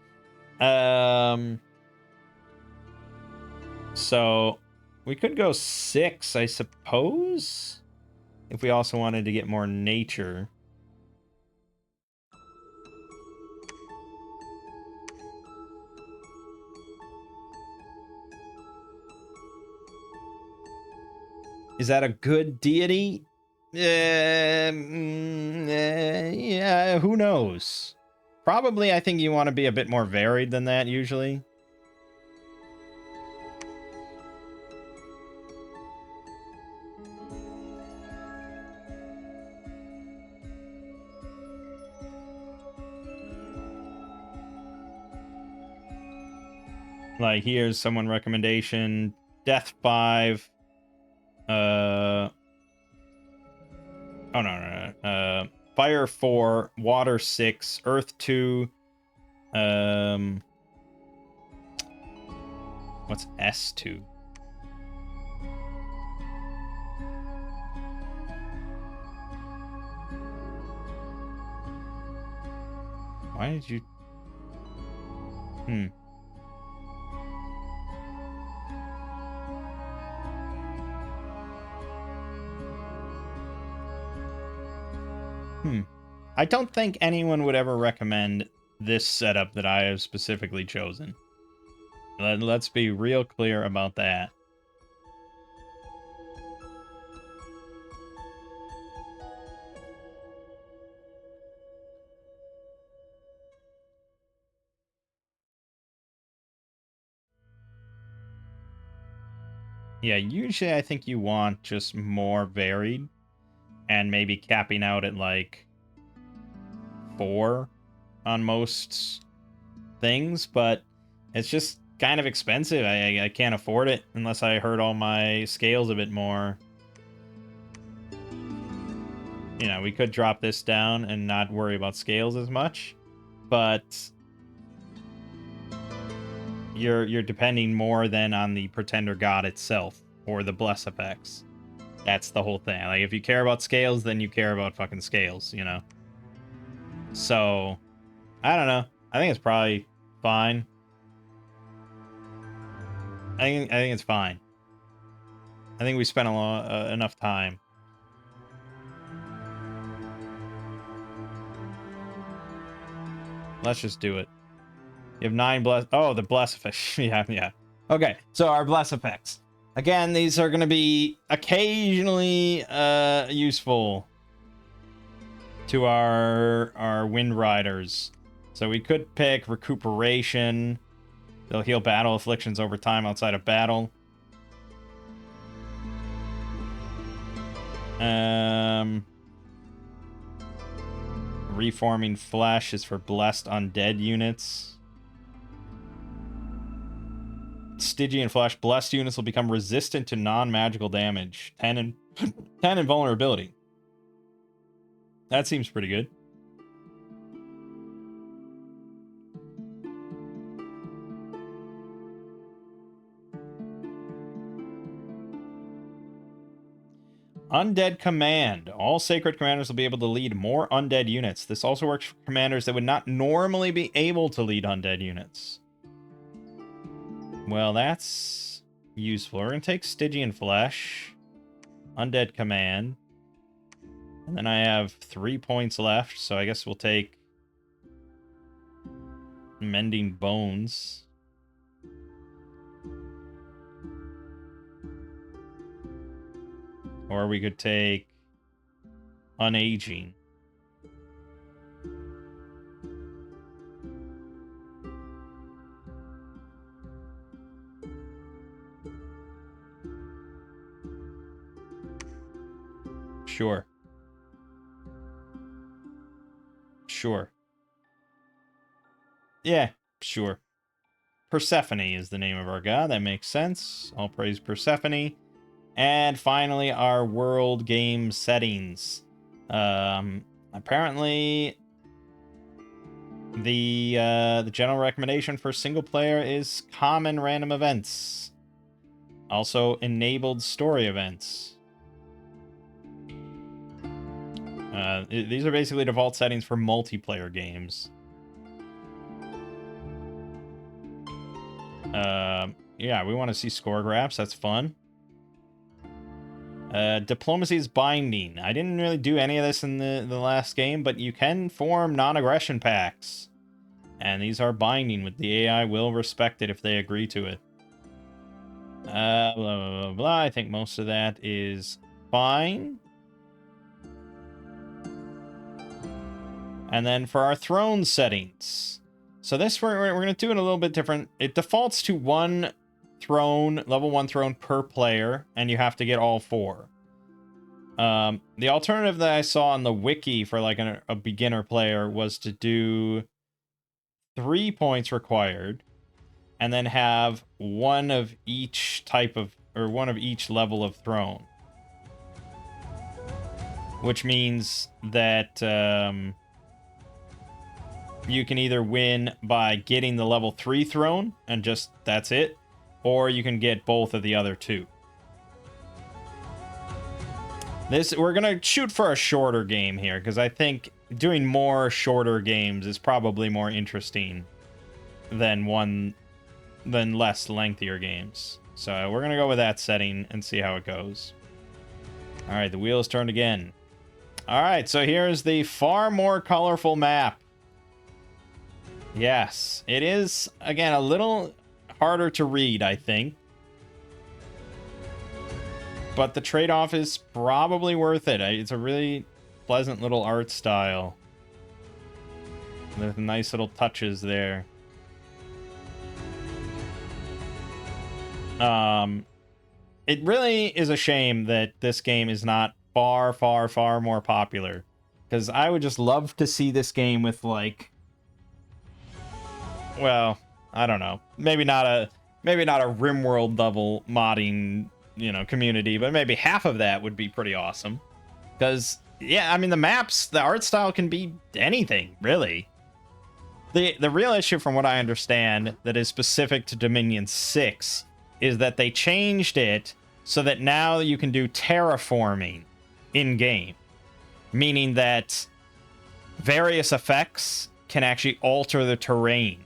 So we could go 6, I suppose, if we also wanted to get more nature. Is that a good deity? Yeah, who knows? Probably, I think you want to be a bit more varied than that, usually. Like, here's someone recommendation. Death 5. Oh, no. Fire 4. Water 6. Earth 2. What's S2? Why did you... I don't think anyone would ever recommend this setup that I have specifically chosen. Let's be real clear about that. Yeah, usually I think you want just more varied and maybe capping out at like 4 on most things, but it's just kind of expensive. I can't afford it unless I hurt all my scales a bit more. You know, we could drop this down and not worry about scales as much, but you're depending more than on the Pretender God itself or the bless effects. That's the whole thing. Like, if you care about scales, then you care about fucking scales, you know? So, I don't know. I think it's probably fine. I think it's fine. I think we spent enough time. Let's just do it. You have 9 bless... Oh, the bless effects. Yeah. Okay, so our bless effects. Again, these are going to be occasionally useful to our Wind Riders. So we could pick Recuperation. They'll heal battle afflictions over time outside of battle. Reforming Flesh is for blessed undead units. Stygian Flesh. Blessed units will become resistant to non-magical damage. 10 and 10 invulnerability. That seems pretty good. Undead Command. All Sacred Commanders will be able to lead more undead units. This also works for commanders that would not normally be able to lead undead units. Well, that's useful. We're going to take Stygian Flesh. Undead Command. And then I have 3 points left, so I guess we'll take Mending Bones. Or we could take Unaging. Sure. Yeah, sure. Persephone is the name of our god. That makes sense. All praise Persephone. And finally, our world game settings. Apparently, The general recommendation for single player is common random events. Also enabled story events. These are basically default settings for multiplayer games. Yeah, we want to see score graphs. That's fun. Diplomacy is binding. I didn't really do any of this in the last game, but you can form non-aggression pacts. And these are binding, with the AI will respect it if they agree to it. Blah, blah, blah, blah. I think most of that is fine. And then for our throne settings. So this, we're going to do it a little bit different. It defaults to one throne, level 1 throne per player, and you have to get all 4. The alternative that I saw on the wiki for like a beginner player was to do 3 points required, and then have one of each type of, or one of each level of throne. Which means that you can either win by getting the level 3 throne, and just that's it, or you can get both of the other 2. We're gonna shoot for a shorter game here, because I think doing more shorter games is probably more interesting than less lengthier games. So we're gonna go with that setting and see how it goes. All right, the wheel is turned again. All right, so here's the far more colorful map. Yes, it is, again, a little harder to read, I think. But the trade-off is probably worth it. It's a really pleasant little art style. With nice little touches there. It really is a shame that this game is not far, far, far more popular. Because I would just love to see this game with, like... Well, I don't know. Maybe not a RimWorld level modding, community, but maybe half of that would be pretty awesome. Because, yeah, I mean, the maps, the art style can be anything, really. The real issue, from what I understand, that is specific to Dominion 6 is that they changed it so that now you can do terraforming in-game. Meaning that various effects can actually alter the terrain.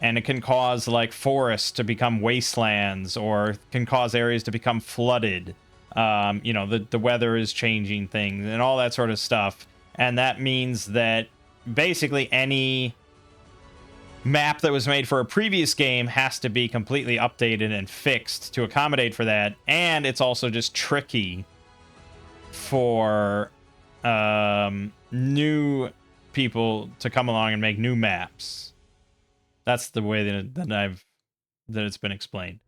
And it can cause, like, forests to become wastelands, or can cause areas to become flooded. The weather is changing things, and all that sort of stuff. And that means that basically any map that was made for a previous game has to be completely updated and fixed to accommodate for that. And it's also just tricky for new people to come along and make new maps. That's the way that it's been explained.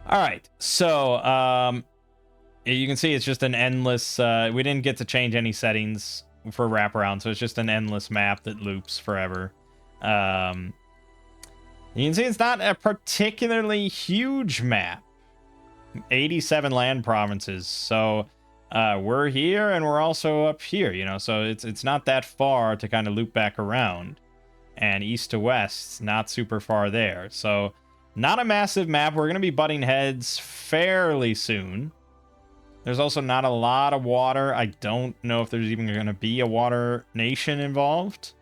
All right, so you can see it's just an endless. We didn't get to change any settings for wraparound, so it's just an endless map that loops forever. You can see it's not a particularly huge map. 87 land provinces, so we're here and we're also up here. So it's not that far to kind of loop back around. And east to west, not super far there. So, not a massive map. We're going to be butting heads fairly soon. There's also not a lot of water. I don't know if there's even going to be a water nation involved.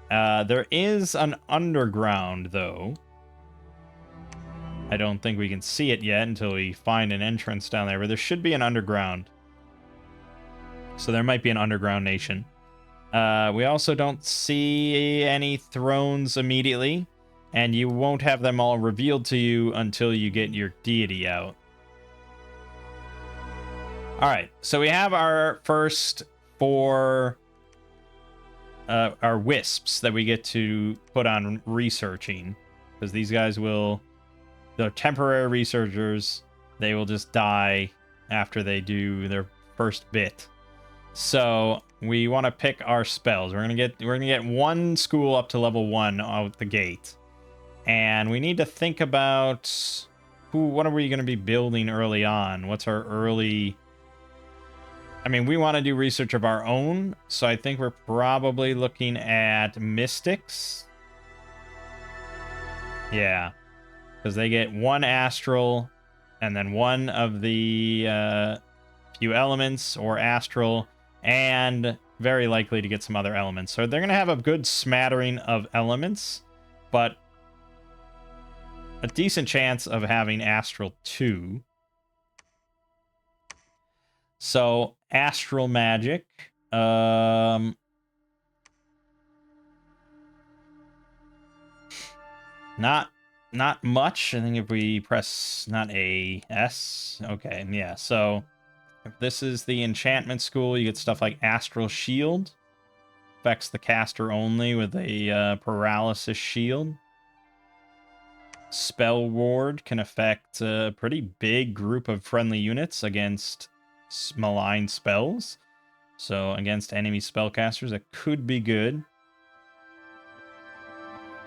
There is an underground, though. I don't think we can see it yet until we find an entrance down there. But there should be an underground. So there might be an underground nation. We also don't see any thrones immediately, and you won't have them all revealed to you until you get your deity out. Alright, so we have our first 4 our wisps that we get to put on researching, because these guys they're temporary researchers. They will just die after they do their first bit. So we want to pick our spells. We're gonna get 1 school up to level 1 out the gate, and we need to think about what are we gonna be building early on? What's our early I mean, we want to do research of our own, so I think we're probably looking at Mystics. Yeah, because they get one Astral, and then one of the few elements, or Astral, and very likely to get some other elements. So they're going to have a good smattering of elements, but a decent chance of having Astral 2. So, Astral Magic. Not much. I think if we press not A, S. Okay, yeah. So, if this is the enchantment school, you get stuff like Astral Shield. Affects the caster only with a paralysis shield. Spell Ward can affect a pretty big group of friendly units against malign spells. So against enemy spellcasters, that could be good.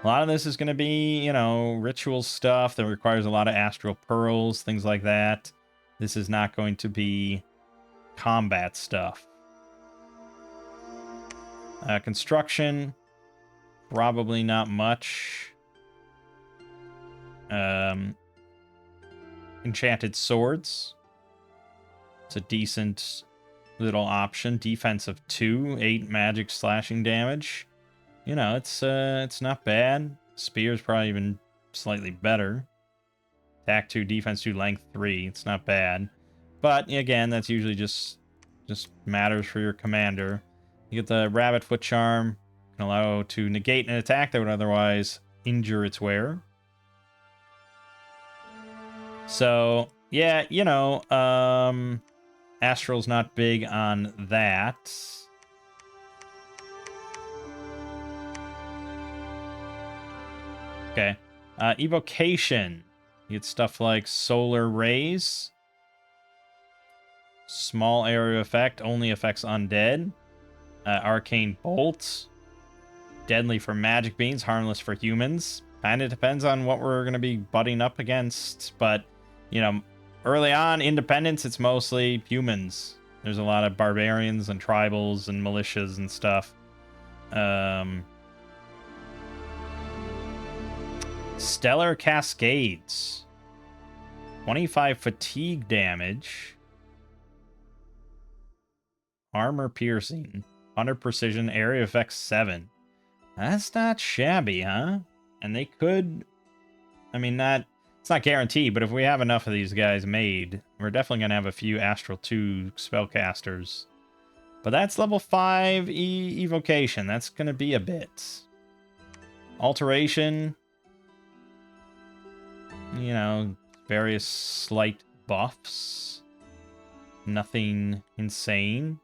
A lot of this is going to be, you know, ritual stuff that requires a lot of astral pearls, things like that. This is not going to be combat stuff. Construction, probably not much. Enchanted Swords. It's a decent little option. Defense of 2, 8 magic slashing damage. You know, it's not bad. Spear's probably even slightly better. Attack 2, defense 2, length 3. It's not bad. But again, that's usually just matters for your commander. You get the Rabbit Foot Charm. Can allow to negate an attack that would otherwise injure its wearer. So, yeah, you know, Astral's not big on that. Okay. Evocation. You get stuff like Solar Rays. Small area effect. Only affects undead. Arcane Bolt. Deadly for magic beings. Harmless for humans. Kind of depends on what we're going to be butting up against. But, you know, early on, Independence, it's mostly humans. There's a lot of barbarians and tribals and militias and stuff. Stellar Cascades. 25 fatigue damage. Armor piercing. 100 precision. Area effects 7. That's not shabby, huh? And they could... I mean, it's not guaranteed, but if we have enough of these guys made, we're definitely going to have a few Astral 2 spellcasters. But that's level 5 evocation. That's going to be a bit. Alteration. You know, various slight buffs. Nothing insane.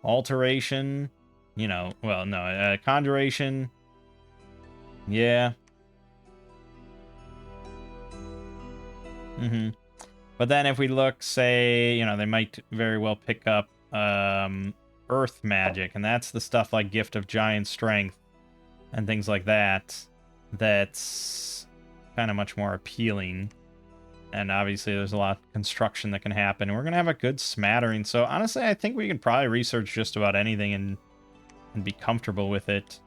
Alteration. You know, well, no. Conjuration. Yeah. But then if we look, say, you know, they might very well pick up Earth Magic, and that's the stuff like Gift of Giant Strength and things like that. That's kind of much more appealing. And obviously there's a lot of construction that can happen, and we're going to have a good smattering. So honestly, I think we can probably research just about anything and be comfortable with it.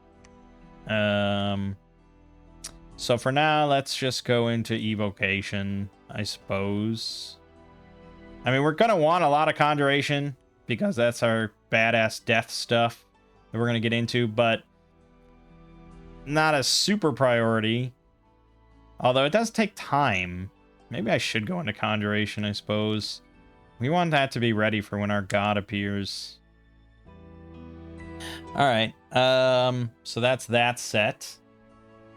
So for now, let's just go into evocation, I suppose. I mean, we're going to want a lot of conjuration because that's our badass death stuff that we're going to get into, but not a super priority. Although it does take time. Maybe I should go into conjuration, I suppose. We want that to be ready for when our god appears. Alright, so that's that set.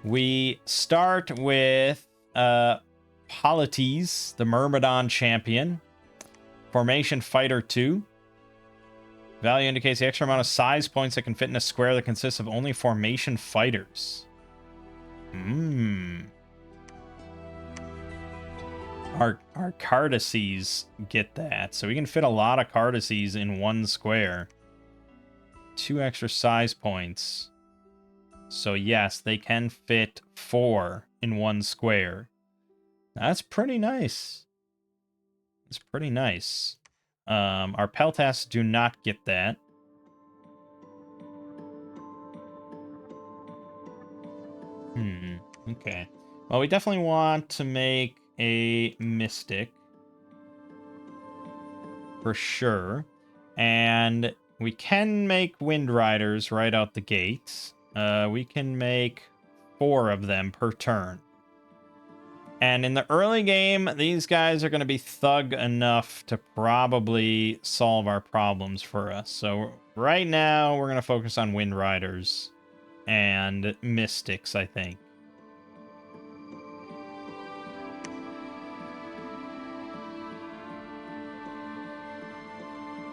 We start with Polites, the Myrmidon champion. Formation Fighter 2. Value indicates the extra amount of size points that can fit in a square that consists of only formation fighters. Our Cardaces get that. So we can fit a lot of Cardaces in one square. 2 extra size points. So yes, they can fit 4 in one square. That's pretty nice. It's pretty nice. Our Peltas do not get that. Okay. Well, we definitely want to make a Mystic. For sure. And we can make Wind Riders right out the gates. We can make 4 of them per turn. And in the early game, these guys are going to be thug enough to probably solve our problems for us. So right now, we're going to focus on Wind Riders and Mystics, I think.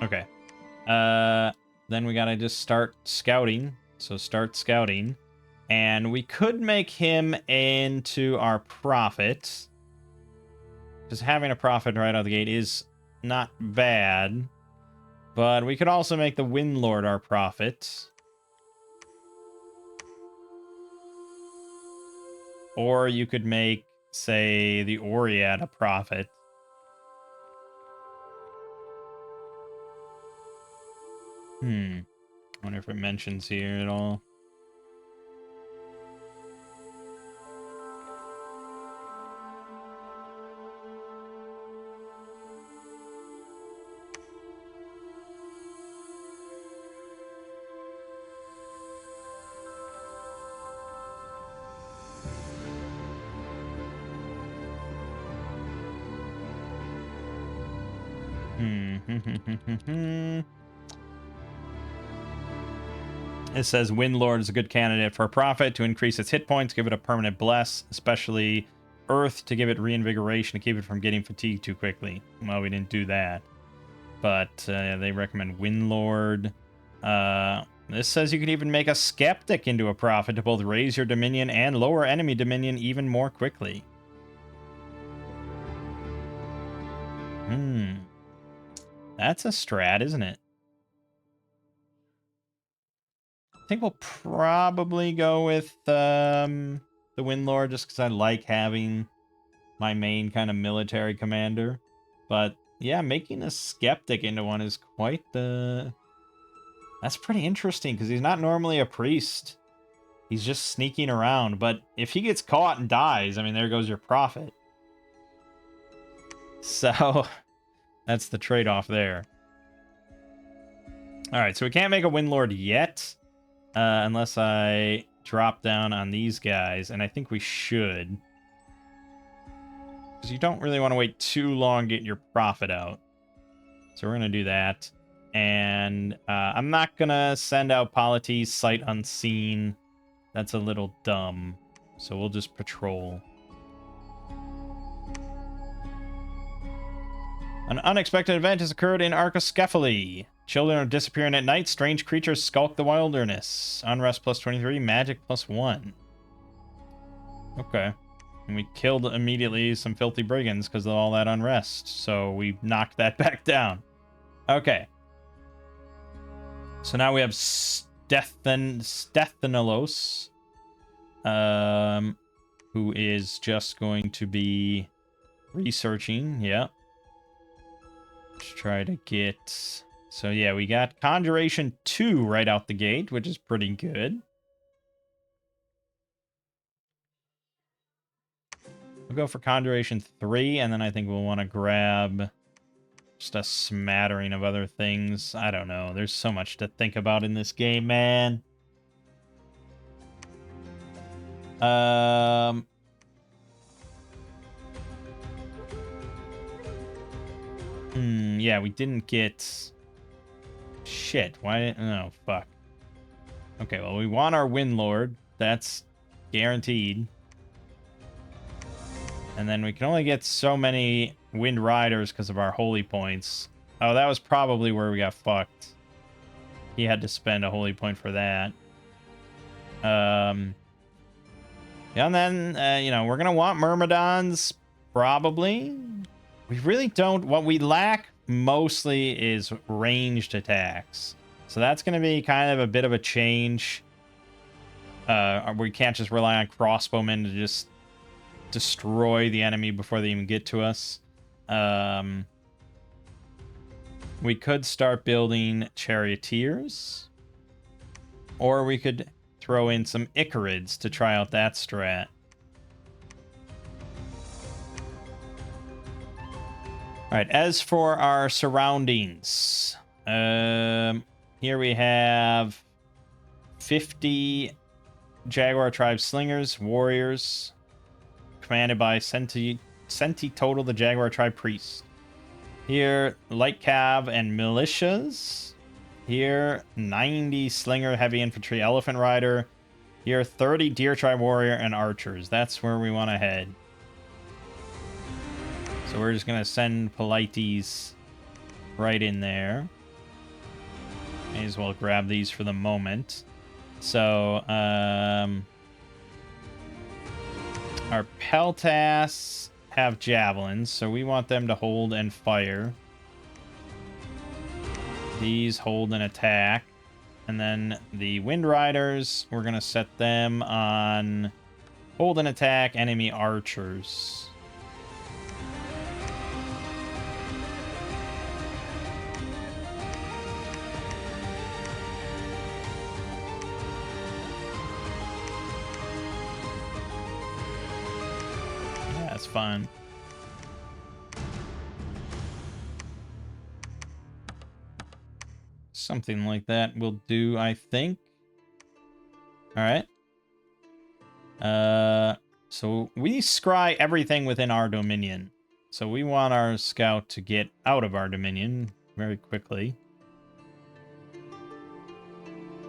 Okay. Then we gotta just start scouting. So start scouting. And we could make him into our prophet. Because having a prophet right out of the gate is not bad. But we could also make the Windlord our prophet. Or you could make, say, the Oriad a prophet. I wonder if it mentions here at all. It says Windlord is a good candidate for a prophet to increase its hit points, give it a permanent bless, especially Earth to give it reinvigoration to keep it from getting fatigued too quickly. Well, we didn't do that. But they recommend Windlord. This says you can even make a skeptic into a prophet to both raise your dominion and lower enemy dominion even more quickly. That's a strat, isn't it? I think we'll probably go with the Windlord just because I like having my main kind of military commander. But yeah, making a skeptic into one is quite the... That's pretty interesting because he's not normally a priest. He's just sneaking around. But if he gets caught and dies, I mean, there goes your prophet. So that's the trade-off there. All right, so we can't make a Windlord yet. Unless I drop down on these guys, and I think we should. Because you don't really want to wait too long getting your profit out. So we're going to do that. And I'm not going to send out Polites sight unseen. That's a little dumb. So we'll just patrol. An unexpected event has occurred in Arcoscephale. Children are disappearing at night. Strange creatures skulk the wilderness. Unrest plus 23. Magic plus 1. Okay. And we killed immediately some filthy brigands because of all that unrest. So we knocked that back down. Okay. So now we have Sthenelos. Who is just going to be researching. Yeah. Let's try to get... So yeah, we got Conjuration 2 right out the gate, which is pretty good. We'll go for Conjuration 3, and then I think we'll want to grab just a smattering of other things. I don't know. There's so much to think about in this game, man. Yeah, we didn't get... Shit, why... Oh, fuck. Okay, well, we want our Windlord. That's guaranteed. And then we can only get so many Wind Riders because of our holy points. Oh, that was probably where we got fucked. He had to spend a holy point for that. Yeah, and then, you know, we're going to want Myrmidons, probably. We really don't... What we lack mostly is ranged attacks. So that's going to be kind of a bit of a change. We can't just rely on crossbowmen to just destroy the enemy before they even get to us. We could start building charioteers. Or we could throw in some Icarids to try out that strat. Alright, as for our surroundings. Here we have 50 Jaguar Tribe Slingers, Warriors, commanded by Senti Total, the Jaguar Tribe Priest. Here, Light Cav and Militias. Here, 90 Slinger, Heavy Infantry, Elephant Rider. Here, 30 Deer Tribe Warrior and Archers. That's where we want to head. So we're just going to send Polites right in there. May as well grab these for the moment. So, our Peltas have javelins, so we want them to hold and fire. These hold and attack. And then the Wind Riders, we're going to set them on hold and attack enemy archers. Yeah, that's fine. Something like that will do, I think. Alright. So we scry everything within our dominion. So we want our scout to get out of our dominion very quickly.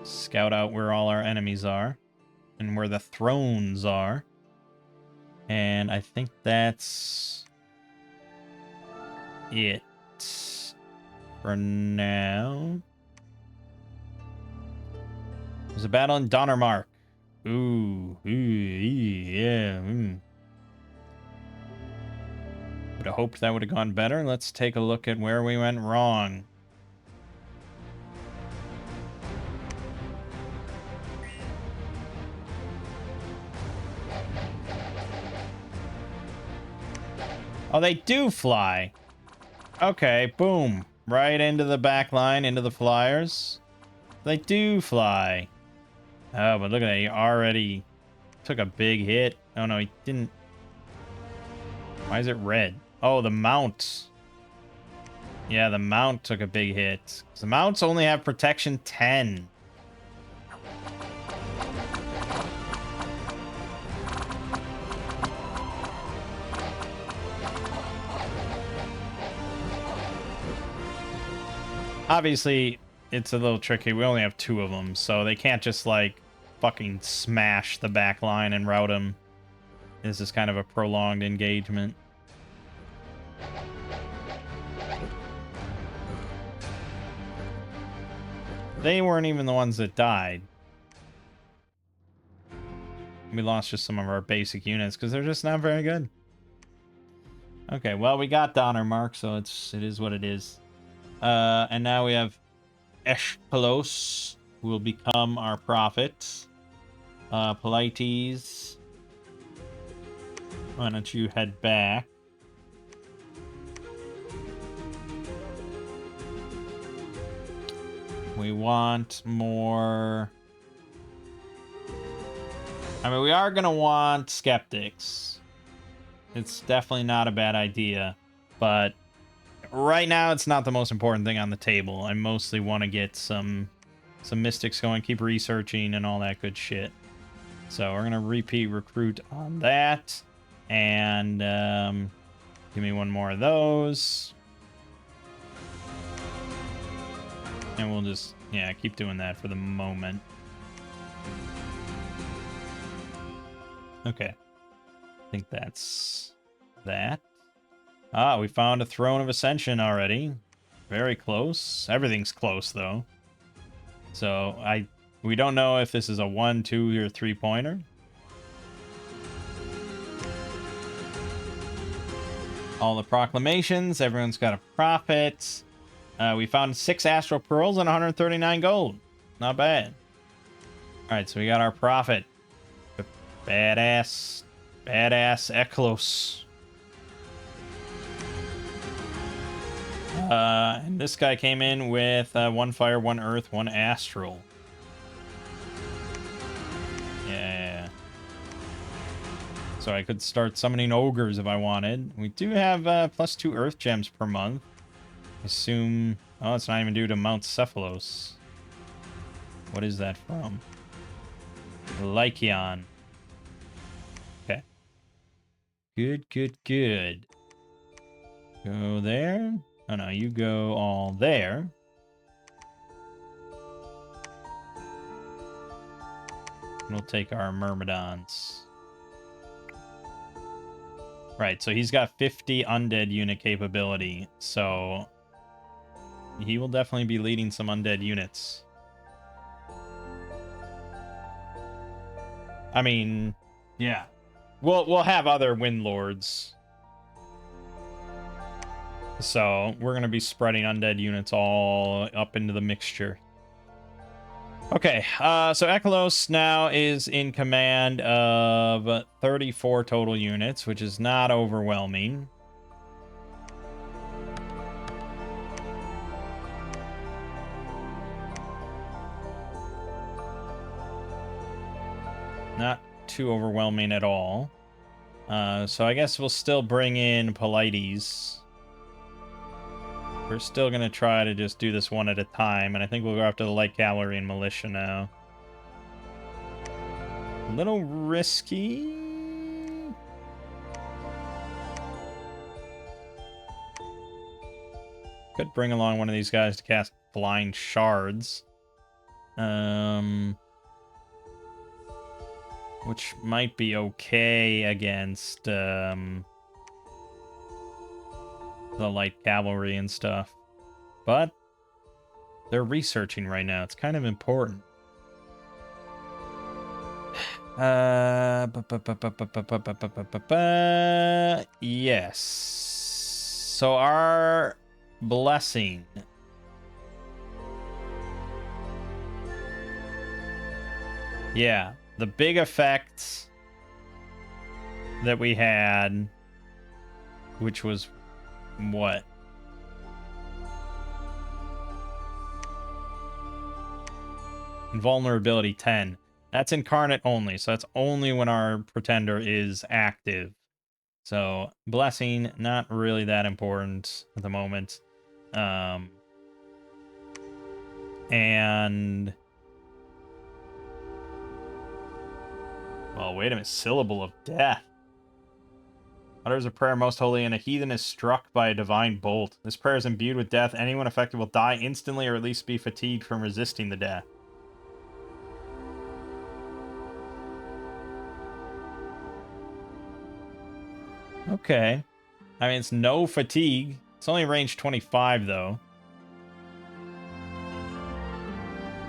Scout out where all our enemies are. And where the thrones are. And I think that's it for now. There's a battle in Donnermark. Ooh, yeah. Would have hoped that would have gone better. Let's take a look at where we went wrong. Oh, they do fly. Okay, boom. Right into the back line, into the flyers. They do fly. Oh, but look at that. He already took a big hit. Oh, no, he didn't. Why is it red? Oh, the mount. Yeah, the mount took a big hit. The mounts only have protection 10. Obviously, it's a little tricky. We only have 2 of them, so they can't just, like, fucking smash the back line and rout them. This is kind of a prolonged engagement. They weren't even the ones that died. We lost just some of our basic units because they're just not very good. Okay, well, we got Donnermark, so it is what it is. And now we have Eshpelos, who will become our prophet. Polites, why don't you head back? We want more. I mean, we are going to want skeptics. It's definitely not a bad idea, but right now it's not the most important thing on the table. I mostly want to get some mystics going, keep researching and all that good shit. So we're going to repeat recruit on that. And give me one more of those. And we'll just, yeah, keep doing that for the moment. Okay. I think that's that. Ah, we found a Throne of Ascension already. Very close. Everything's close, though. So, we don't know if this is a 1, 2, or 3-pointer. All the proclamations. Everyone's got a prophet. We found 6 Astral Pearls and 139 gold. Not bad. Alright, so we got our prophet. Badass Eklos. And this guy came in with 1 fire, 1 earth, 1 astral. Yeah. So I could start summoning ogres if I wanted. We do have +2 earth gems per month. Assume... Oh, it's not even due to Mount Cephalos. What is that from? Lycion. Okay. Good, good, good. Go there. Oh, no, you go all there. We'll take our Myrmidons. Right, so he's got 50 undead unit capability, so he will definitely be leading some undead units. I mean, yeah. We'll have other Wind Lords. So we're going to be spreading undead units all up into the mixture. Okay, so Ekalos now is in command of 34 total units, which is not overwhelming. Not too overwhelming at all. So I guess we'll still bring in Polites. We're still going to try to just do this one at a time, and I think we'll go after the light cavalry and militia now. A little risky. Could bring along one of these guys to cast blind shards. Which might be okay against the light cavalry and stuff. But they're researching right now. It's kind of important. Yes. So our blessing. Yeah. The big effect that we had, which was what? Invulnerability 10. That's incarnate only, so that's only when our pretender is active. So, blessing, not really that important at the moment. And... Well, wait a minute. Syllable of death. Utters a prayer most holy, and a heathen is struck by a divine bolt. This prayer is imbued with death. Anyone affected will die instantly, or at least be fatigued from resisting the death. Okay. I mean, it's no fatigue. It's only range 25, though.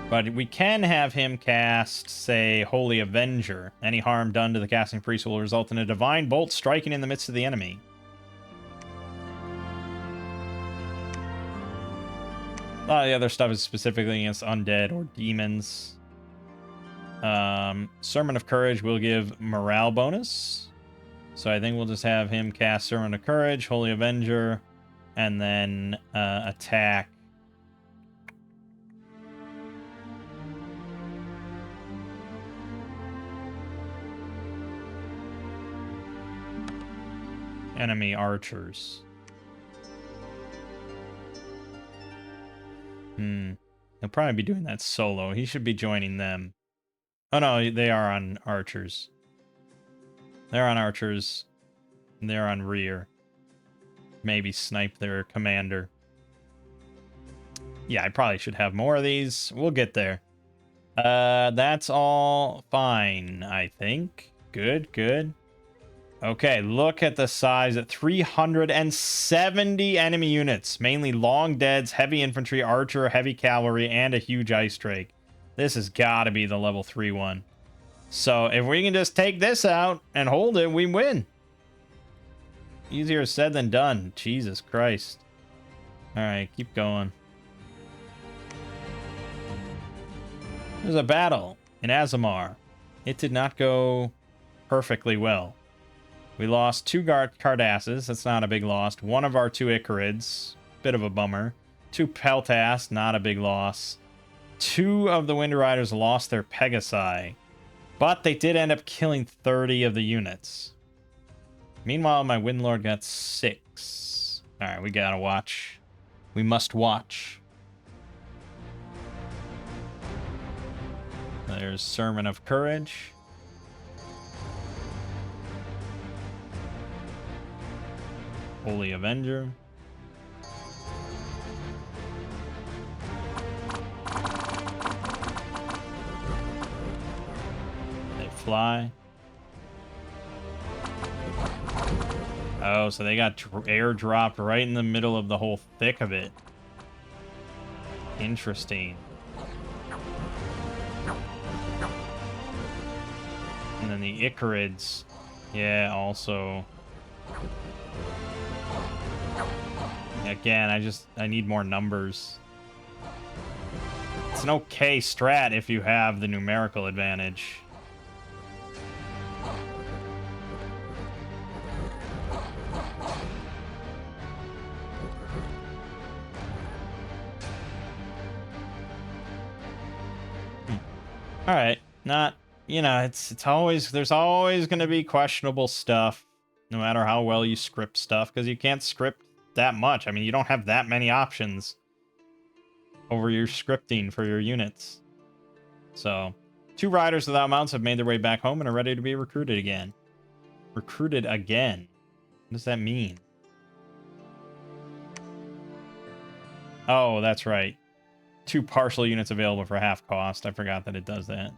But we can have him cast, say, Holy Avenger. Any harm done to the casting priest will result in a divine bolt striking in the midst of the enemy. A lot of the other stuff is specifically against undead or demons. Sermon of Courage will give morale bonus. So I think we'll just have him cast Sermon of Courage, Holy Avenger, and then attack. Enemy archers. He'll probably be doing that solo. He should be joining them. Oh no, they are on archers. They're on archers. They're on rear. Maybe snipe their commander. Yeah, I probably should have more of these. We'll get there. That's all fine, I think. Good, good. Okay, look at the size at 370 enemy units, mainly long deads, heavy infantry, archer, heavy cavalry, and a huge ice drake. This has got to be the level 3 one. So if we can just take this out and hold it, we win. Easier said than done. Jesus Christ. All right, keep going. There's a battle in Azamar. It did not go perfectly well. We lost 2 Cardasses. That's not a big loss. One of our 2 Icarids. bit of a bummer. 2 Peltas, not a big loss. 2 of the Wind Riders lost their Pegasi, but they did end up killing 30 of the units. Meanwhile, my Windlord got 6. Alright, we gotta watch. We must watch. There's Sermon of Courage. Holy Avenger. They fly. Oh, so they got airdropped right in the middle of the whole thick of it. Interesting. And then the Icarids. Yeah, also. Again, I need more numbers. It's an okay strat if you have the numerical advantage. All right, not, you know, it's always, there's always going to be questionable stuff, no matter how well you script stuff, because you can't script that much. I mean, you don't have that many options over your scripting for your units. So, 2 riders without mounts have made their way back home and are ready to be recruited again. Recruited again? What does that mean? Oh, that's right. 2 partial units available for half cost. I forgot that it does that.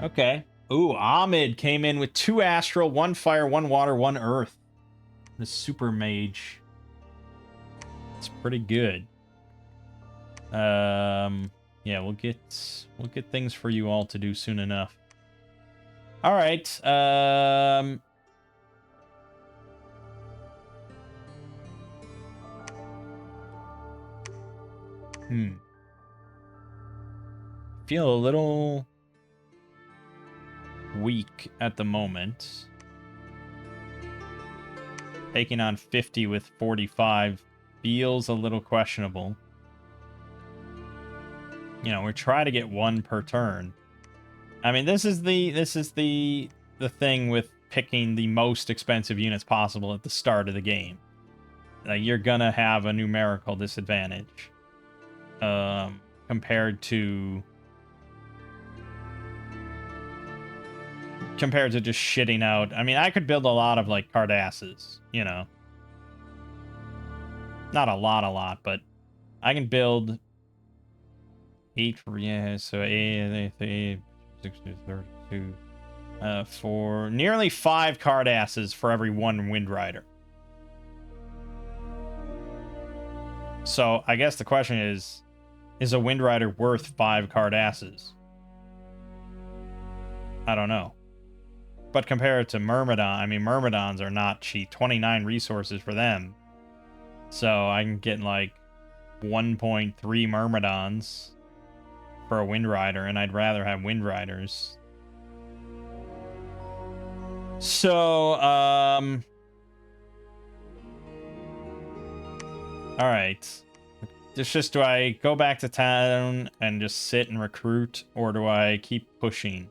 Okay. Ooh, Ahmed came in with 2 astral, 1 fire, 1 water, 1 earth. The super mage. It's pretty good. Yeah, we'll get things for you all to do soon enough. All right. Feel a little weak at the moment. Taking on 50 with 45 feels a little questionable. You know, we're trying to get 1 per turn. I mean, this is the thing with picking the most expensive units possible at the start of the game. You're gonna have a numerical disadvantage compared to just shitting out. I mean, I could build a lot of like Cardasses, you know. Not a lot, but I can build 8 for, yeah, so 8, 6, 32, for nearly 5 Cardasses for every 1 Wind Rider. So I guess the question is a Wind Rider worth 5 Cardasses? I don't know. But compared to Myrmidon, I mean, Myrmidons are not cheap. 29 resources for them. So I can get like 1.3 Myrmidons for a Wind Rider, and I'd rather have Wind Riders. So, alright. It's just, do I go back to town and just sit and recruit, or do I keep pushing?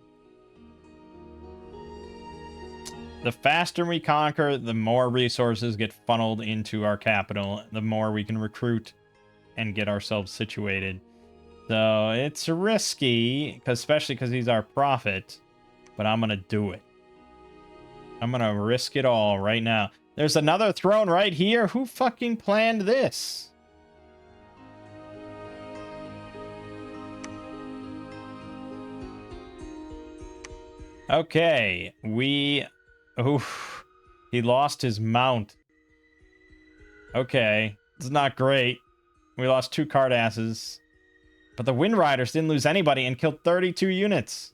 The faster we conquer, the more resources get funneled into our capital, the more we can recruit and get ourselves situated. So it's risky, especially because he's our prophet, but I'm going to do it. I'm going to risk it all right now. There's another throne right here. Who fucking planned this? Okay, oof. He lost his mount. Okay, it's not great. We lost 2 Cardasses. But the Wind Riders didn't lose anybody and killed 32 units.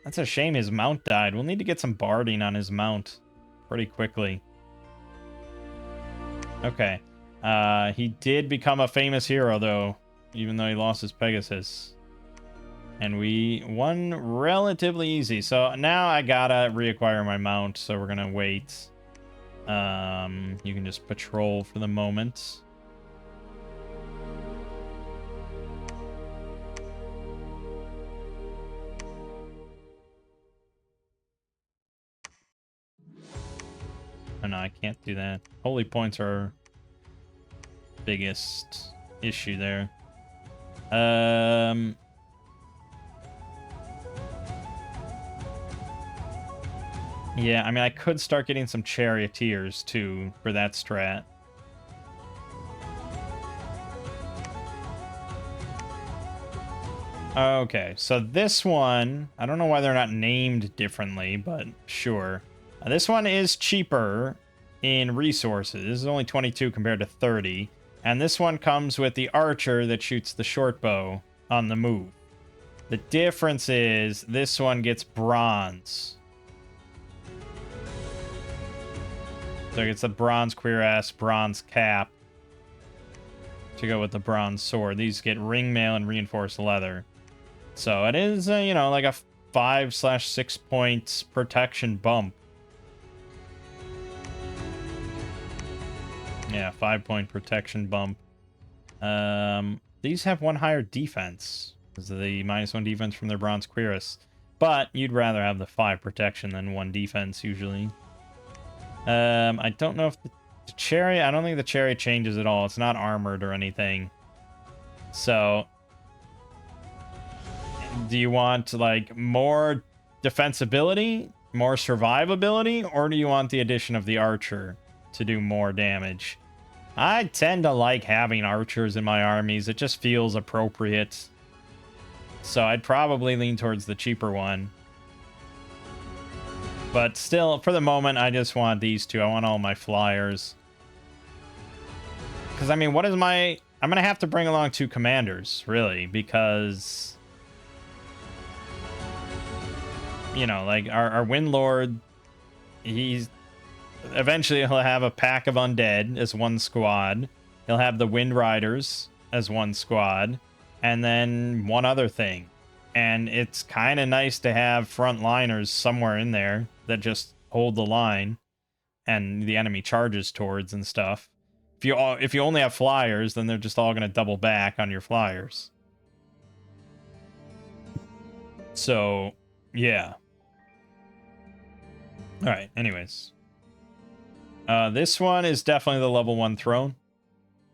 That's a shame his mount died. We'll need to get some barding on his mount pretty quickly. Okay. He did become a famous hero, though, even though he lost his Pegasus. And we won relatively easy. So now I gotta reacquire my mount, so we're gonna wait. You can just patrol for the moment. Oh no, I can't do that. Holy points are biggest issue there. Yeah, I mean, I could start getting some charioteers too for that strat. Okay, so this one, I don't know why they're not named differently, but sure. This one is cheaper in resources. This is only 22 compared to 30. And this one comes with the archer that shoots the short bow on the move. The difference is this one gets bronze. So it gets a bronze cuirass, bronze cap to go with the bronze sword. These get ring mail and reinforced leather. So it is, you know, like a 5/6 points protection bump. Yeah, 5-point protection bump. These have one higher defense. This is the -1 defense from their bronze cuirass. But you'd rather have the 5 protection than 1 defense usually. I don't know if the chariot, I don't think the chariot changes at all. It's not armored or anything. So do you want like more defensibility, more survivability, or do you want the addition of the archer to do more damage? I tend to like having archers in my armies. It just feels appropriate. So I'd probably lean towards the cheaper one. But still, for the moment, I just want these two. I want all my flyers. Because, I mean, what is my... I'm going to have to bring along 2 commanders, really, because... You know, like, our Windlord, he's... Eventually, he'll have a pack of undead as 1 squad. He'll have the Wind Riders as 1 squad. And then 1 other thing. And it's kind of nice to have frontliners somewhere in there that just hold the line and the enemy charges towards and stuff. If you only have flyers, then they're just all going to double back on your flyers. So, yeah. All right, anyways. This one is definitely the level 1 throne.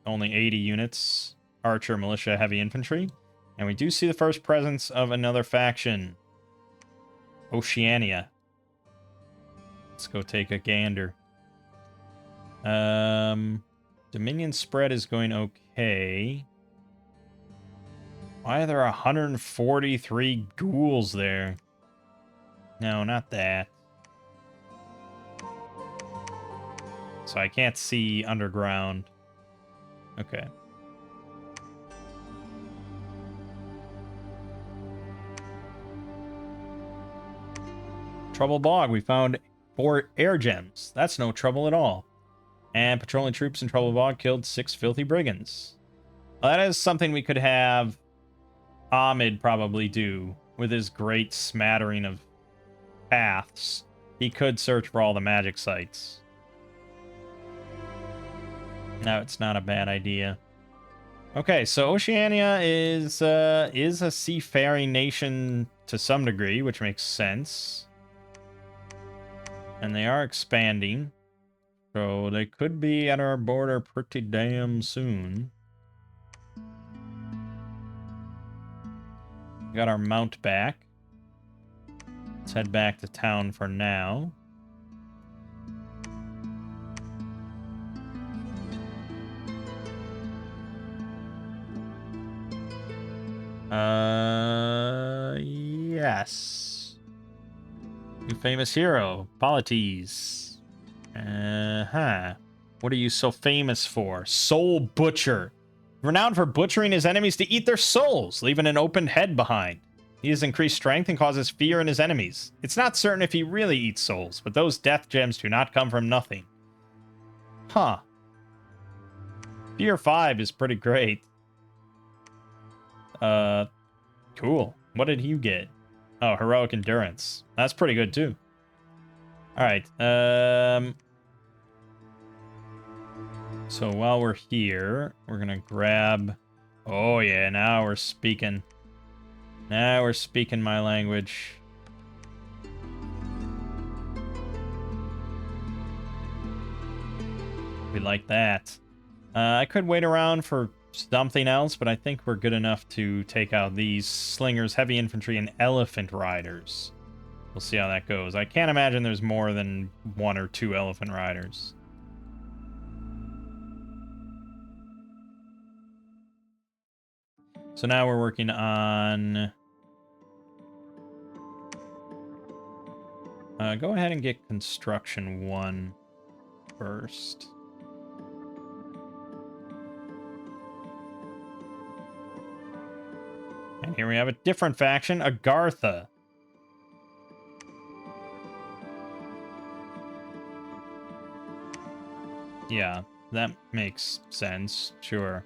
Only 80 units. Archer, militia, heavy infantry. And we do see the first presence of another faction. Oceania. Let's go take a gander. Dominion spread is going okay. Why are there 143 ghouls there? No, not that. So I can't see underground. Okay. Trouble Bog. We found 4 air gems. That's no trouble at all. And patrolling troops in Trouble Bog killed 6 filthy brigands. Well, that is something we could have Ahmed probably do with his great smattering of paths. He could search for all the magic sites. No, it's not a bad idea. Okay, so Oceania is a seafaring nation to some degree, which makes sense. And they are expanding. So they could be at our border pretty damn soon. Got our mount back. Let's head back to town for now. Yes. New famous hero, Polites. What are you so famous for? Soul Butcher. Renowned for butchering his enemies to eat their souls, leaving an opened head behind. He has increased strength and causes fear in his enemies. It's not certain if he really eats souls, but those death gems do not come from nothing. Huh. Fear 5 is pretty great. Cool. What did you get? Oh, heroic endurance. That's pretty good too. All right. So while we're here, we're gonna grab. Oh yeah, now we're speaking. Now we're speaking my language. We like that. I could wait around for something else, but I think we're good enough to take out these slingers, heavy infantry, and elephant riders. We'll see how that goes. I can't imagine there's more than 1 or 2 elephant riders. So now we're working on... go ahead and get construction 1 first. And here we have a different faction, Agartha. Yeah, that makes sense, sure.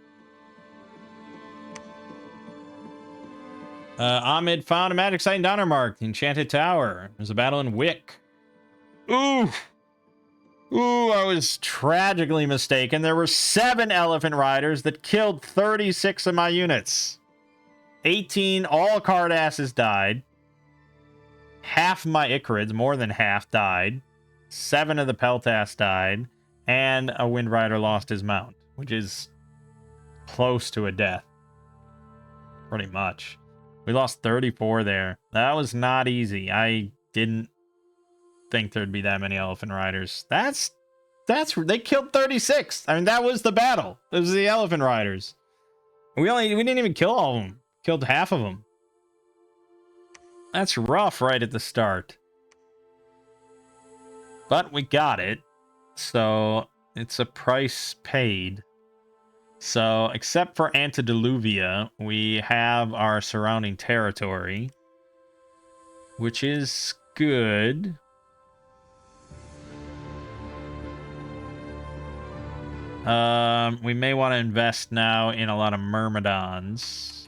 Ahmed found a magic site in Donnermark, the Enchanted Tower. There's a battle in Wick. Ooh! Ooh, I was tragically mistaken. There were 7 elephant riders that killed 36 of my units. 18, all card asses died. Half of my Icarids, more than half, died. 7 of the Peltas died. And a Wind Rider lost his mount, which is close to a death. Pretty much. We lost 34 there. That was not easy. I didn't think there'd be that many elephant riders. They killed 36. I mean, that was the battle. It was the elephant riders. We didn't even kill all of them. Killed half of them. That's rough right at the start. But we got it. So it's a price paid. So, except for Antediluvium, we have our surrounding territory, which is good. We may want to invest now in a lot of Myrmidons.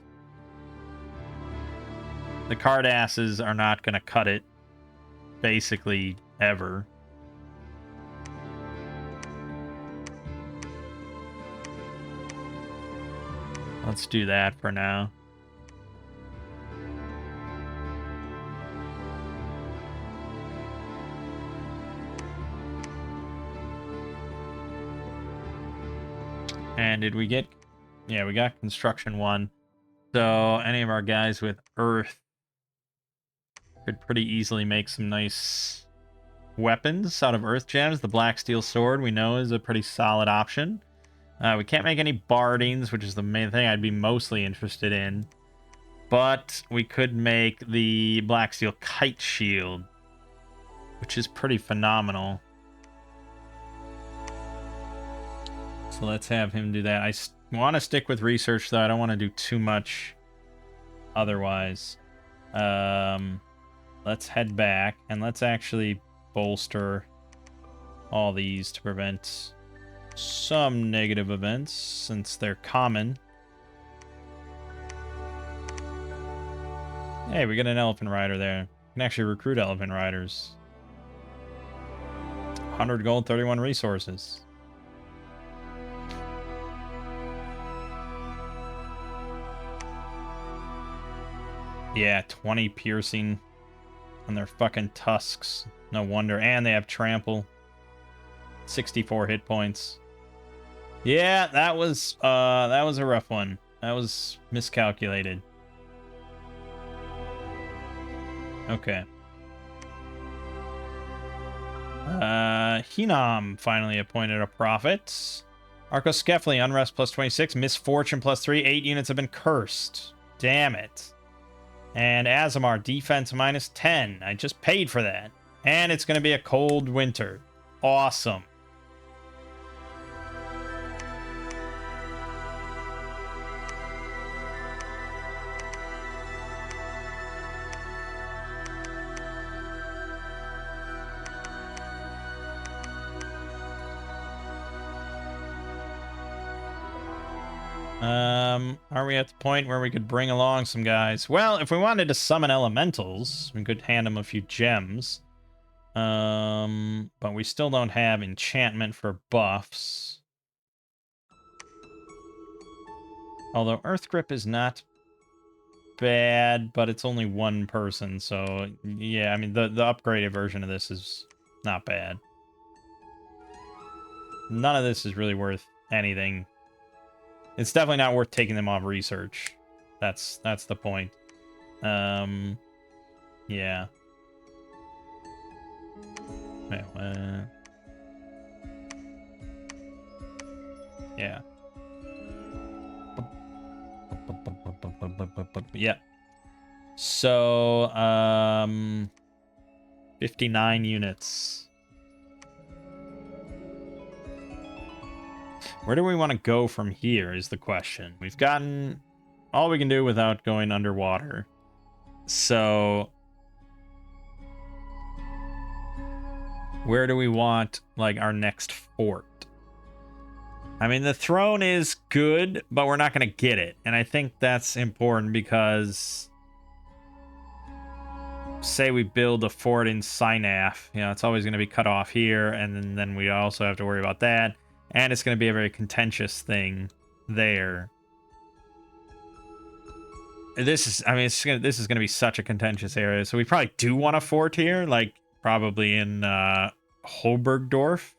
The card asses are not going to cut it, basically, ever. Let's do that for now. And did we get... Yeah, we got construction 1. So any of our guys with earth could pretty easily make some nice weapons out of earth gems. The black steel sword we know is a pretty solid option. We can't make any bardings, which is the main thing I'd be mostly interested in. But we could make the black steel kite shield, which is pretty phenomenal. So let's have him do that. I want to stick with research, though. I don't want to do too much otherwise. Let's head back, and let's actually bolster all these to prevent some negative events, since they're common. Hey, we got an elephant rider there. We can actually recruit elephant riders. 100 gold, 31 resources. Yeah, 20 piercing on their fucking tusks. No wonder. And they have trample. 64 hit points. Yeah, that was a rough one. That was miscalculated. Okay. Hinam finally appointed a prophet. Arcoscephale, unrest plus 26, misfortune plus 3, 8 units have been cursed. Damn it. And Azamar, defense minus 10. I just paid for that. And it's going to be a cold winter. Awesome. Are we at the point where we could bring along some guys? Well, if we wanted to summon elementals, we could hand them a few gems. But we still don't have enchantment for buffs. Although Earth Grip is not bad, but it's only one person, so yeah, I mean the upgraded version of this is not bad. None of this is really worth anything. It's definitely not worth taking them off research. That's the point. Yeah. Wait, yeah. Yeah. So, 59 units. Where do we want to go from here is the question. We've gotten all we can do without going underwater. So, where do we want, like, our next fort? I mean, the throne is good, but we're not going to get it. And I think that's important because, say we build a fort in Sinaf, you know, it's always going to be cut off here, and then we also have to worry about that. And it's going to be a very contentious thing there. This is, I mean, this is going to be such a contentious area. So we probably do want a fort here, like probably in Hobergdorf.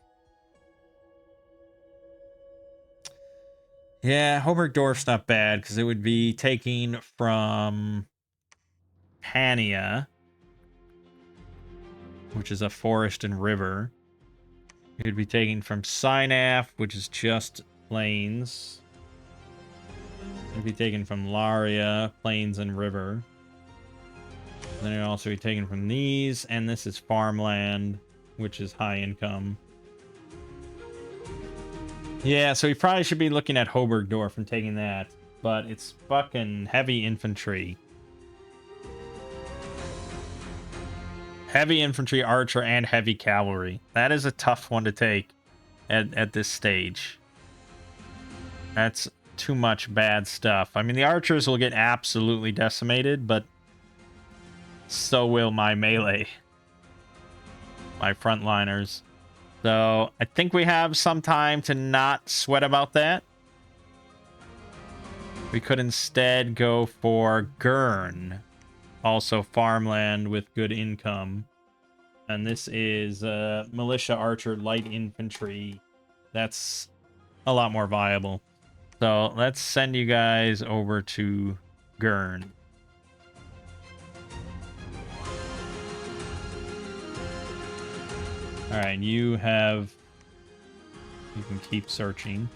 Yeah, Hobergdorf's not bad because it would be taking from Pania, which is a forest and river. It would be taking from Sinaf, which is just plains. It would be taken from Laria, plains and river. Then it would also be taken from these, and this is farmland, which is high income. Yeah, so we probably should be looking at Hobergdorf and taking that, but it's fucking heavy infantry. Heavy infantry, archer, and heavy cavalry. That is a tough one to take at this stage. That's too much bad stuff. I mean, the archers will get absolutely decimated, but so will my melee. My frontliners. So, I think we have some time to not sweat about that. We could instead go for Gurn. Also farmland with good income. And this is militia, archer, light infantry. That's a lot more viable. So, let's send you guys over to Gurn. Alright, you can keep searching.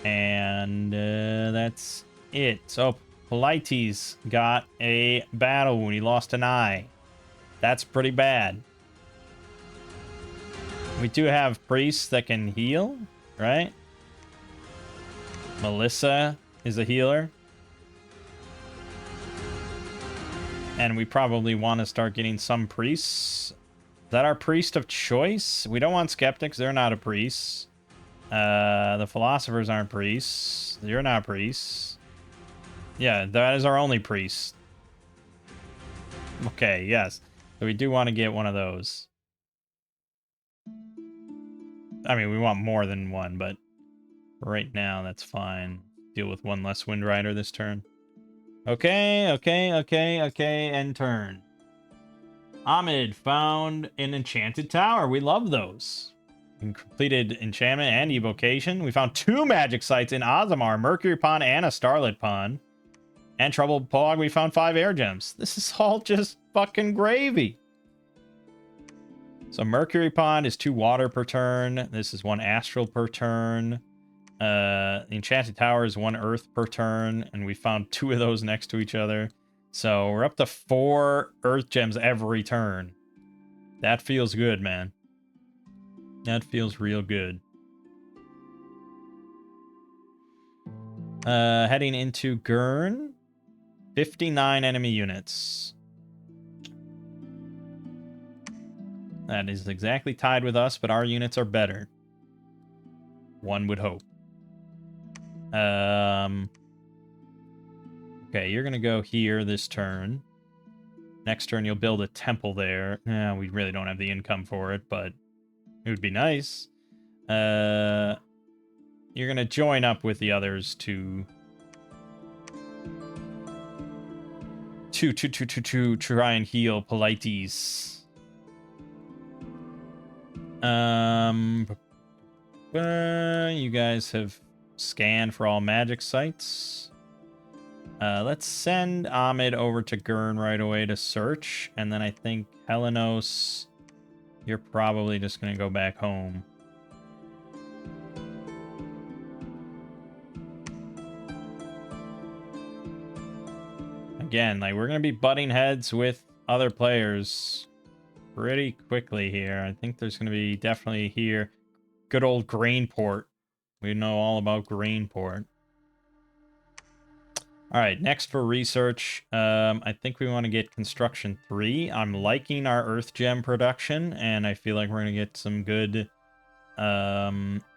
And that's it. So, Polites got a battle wound. He lost an eye. That's pretty bad. We do have priests that can heal, right? Melissa is a healer. And we probably want to start getting some priests. Is that our priest of choice? We don't want skeptics. They're not a priest. The philosophers aren't priests. You're not priests. Yeah, that is our only priest. Okay, yes. So we do want to get one of those. I mean, we want more than one, but right now that's fine. Deal with one less Wind Rider this turn. Okay, end turn. Ahmed found an enchanted tower. We love those. And completed enchantment and evocation. We found 2 magic sites in Aasimar, Mercury Pond, and a Starlit Pond. And Troubled Pog, we found 5 air gems. This is all just fucking gravy. So Mercury Pond is 2 water per turn. This is 1 astral per turn. The Enchanted Tower is 1 earth per turn. And we found 2 of those next to each other. So we're up to 4 earth gems every turn. That feels good, man. That feels real good. Heading into Gurn. 59 enemy units. That is exactly tied with us, but our units are better. One would hope. Okay, you're gonna go here this turn. Next turn, you'll build a temple there. We really don't have the income for it, but it would be nice. You're gonna join up with the others to try and heal Polites. You guys have scanned for all magic sites. Let's send Ahmed over to Gurn right away to search, and then I think Helenos, you're probably just gonna go back home. Again, like, we're gonna be butting heads with other players pretty quickly here. I think there's gonna be definitely here good old Grainport. We know all about Grainport. All right, next for research, I think we want to get construction 3. I'm liking our earth gem production, and I feel like we're gonna get some good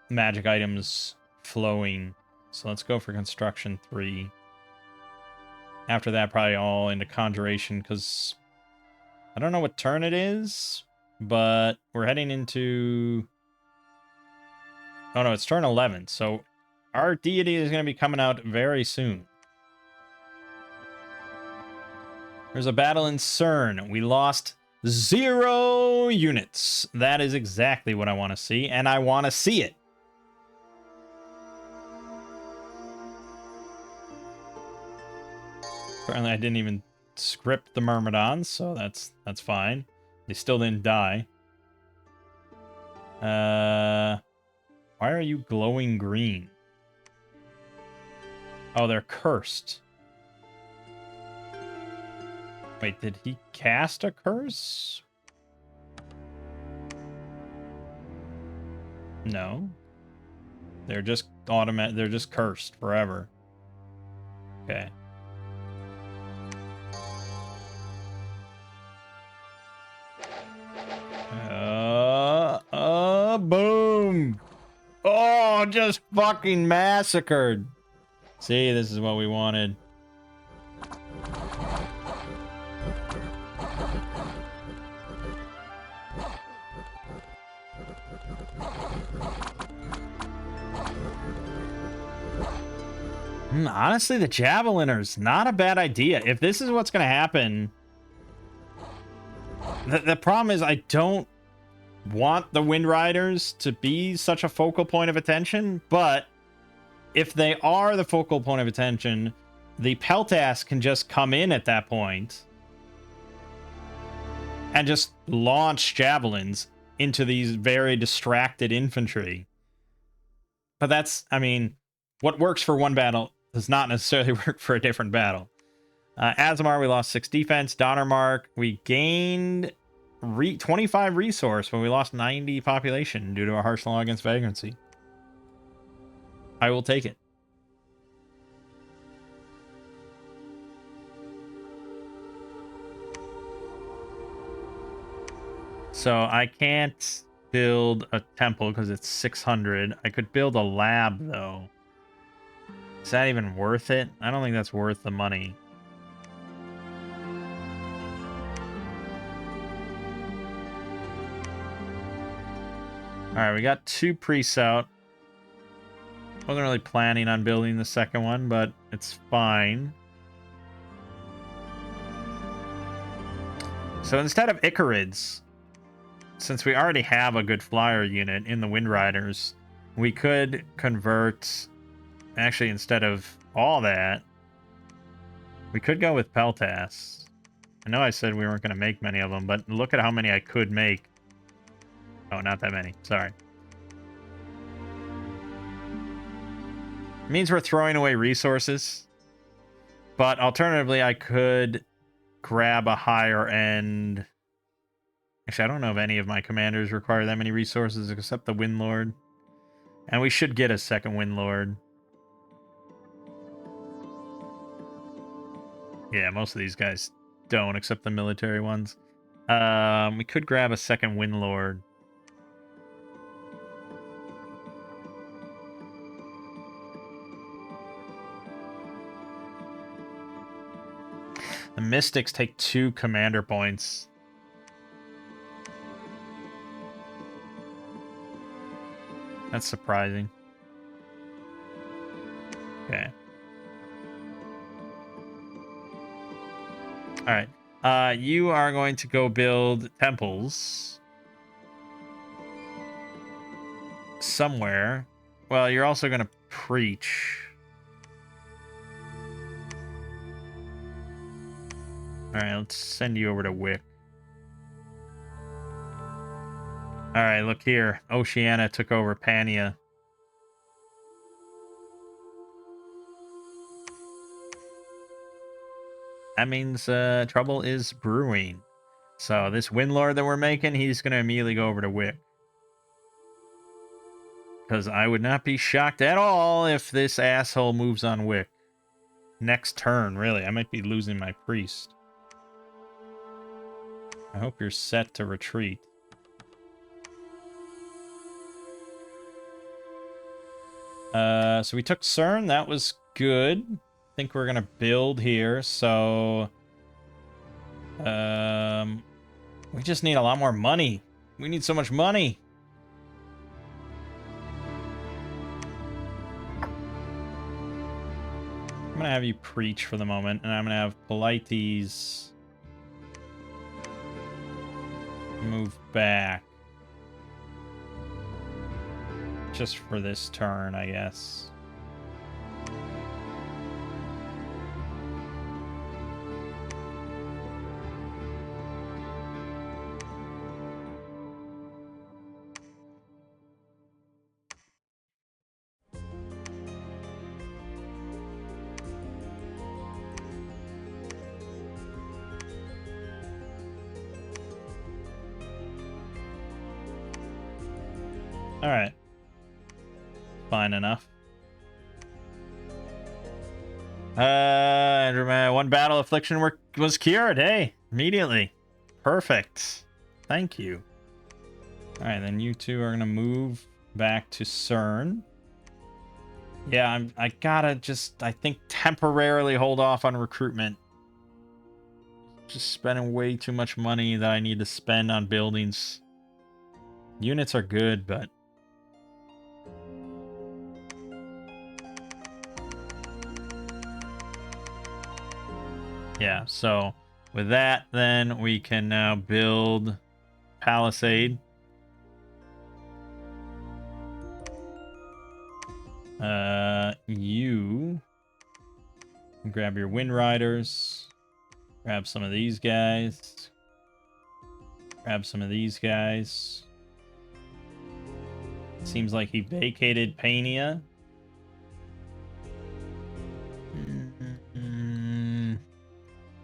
magic items flowing. So let's go for construction 3. After that, probably all into conjuration, because I don't know what turn it is, but we're heading into... Oh no, it's turn 11, so our deity is going to be coming out very soon. There's a battle in CERN. We lost 0 units. That is exactly what I want to see, and I want to see it. Apparently I didn't even script the Myrmidons, so that's fine. They still didn't die. Why are you glowing green? Oh, they're cursed. Wait, did he cast a curse? No. They're just automatic. They're just cursed forever. Okay. Boom! Oh, just fucking massacred. See, this is what we wanted. Honestly, the Javeliners, not a bad idea. If this is what's going to happen... The problem is I don't want the Wind Riders to be such a focal point of attention, but if they are the focal point of attention, the Peltas can just come in at that point and just launch javelins into these very distracted infantry. But that's, I mean, what works for one battle does not necessarily work for a different battle. Azamar, we lost 6 defense. Donnermark, we gained 25 resource, but we lost 90 population due to a harsh law against vagrancy. I will take it. So I can't build a temple because it's 600. I could build a lab, though. Is that even worth it? I don't think that's worth the money. Alright, we got 2 priests out. Wasn't really planning on building the second one, but it's fine. So instead of Icarids, since we already have a good flyer unit in the Wind Riders, we could convert... Actually, instead of all that, we could go with Peltas. I know I said we weren't going to make many of them, but look at how many I could make. Oh, not that many. Sorry. It means we're throwing away resources. But alternatively, I could grab a higher end... Actually, I don't know if any of my commanders require that many resources except the Windlord. And we should get a second Windlord. Yeah, most of these guys don't, except the military ones. We could grab a second Windlord. The Mystics take 2 commander points. That's surprising. Okay. All right. You are going to go build temples somewhere. Well, you're also going to preach. All right, let's send you over to Wick. All right, look here. Oceania took over Pania. That means trouble is brewing. So this Windlord that we're making, he's going to immediately go over to Wick. Because I would not be shocked at all if this asshole moves on Wick. Next turn, really. I might be losing my priest. I hope you're set to retreat. So we took CERN. That was good. I think we're going to build here. So... we just need a lot more money. We need so much money. I'm going to have you preach for the moment, and I'm going to have Polites move back. Just for this turn, I guess. All right. Fine enough. One battle affliction was cured. Hey, immediately. Perfect. Thank you. All right, then you two are gonna move back to CERN. Yeah, I gotta just, I think, temporarily hold off on recruitment. Just spending way too much money that I need to spend on buildings. Units are good, but... yeah, so with that, then we can now build Palisade. You grab your Wind Riders. Grab some of these guys. Grab some of these guys. Seems like he vacated Pania.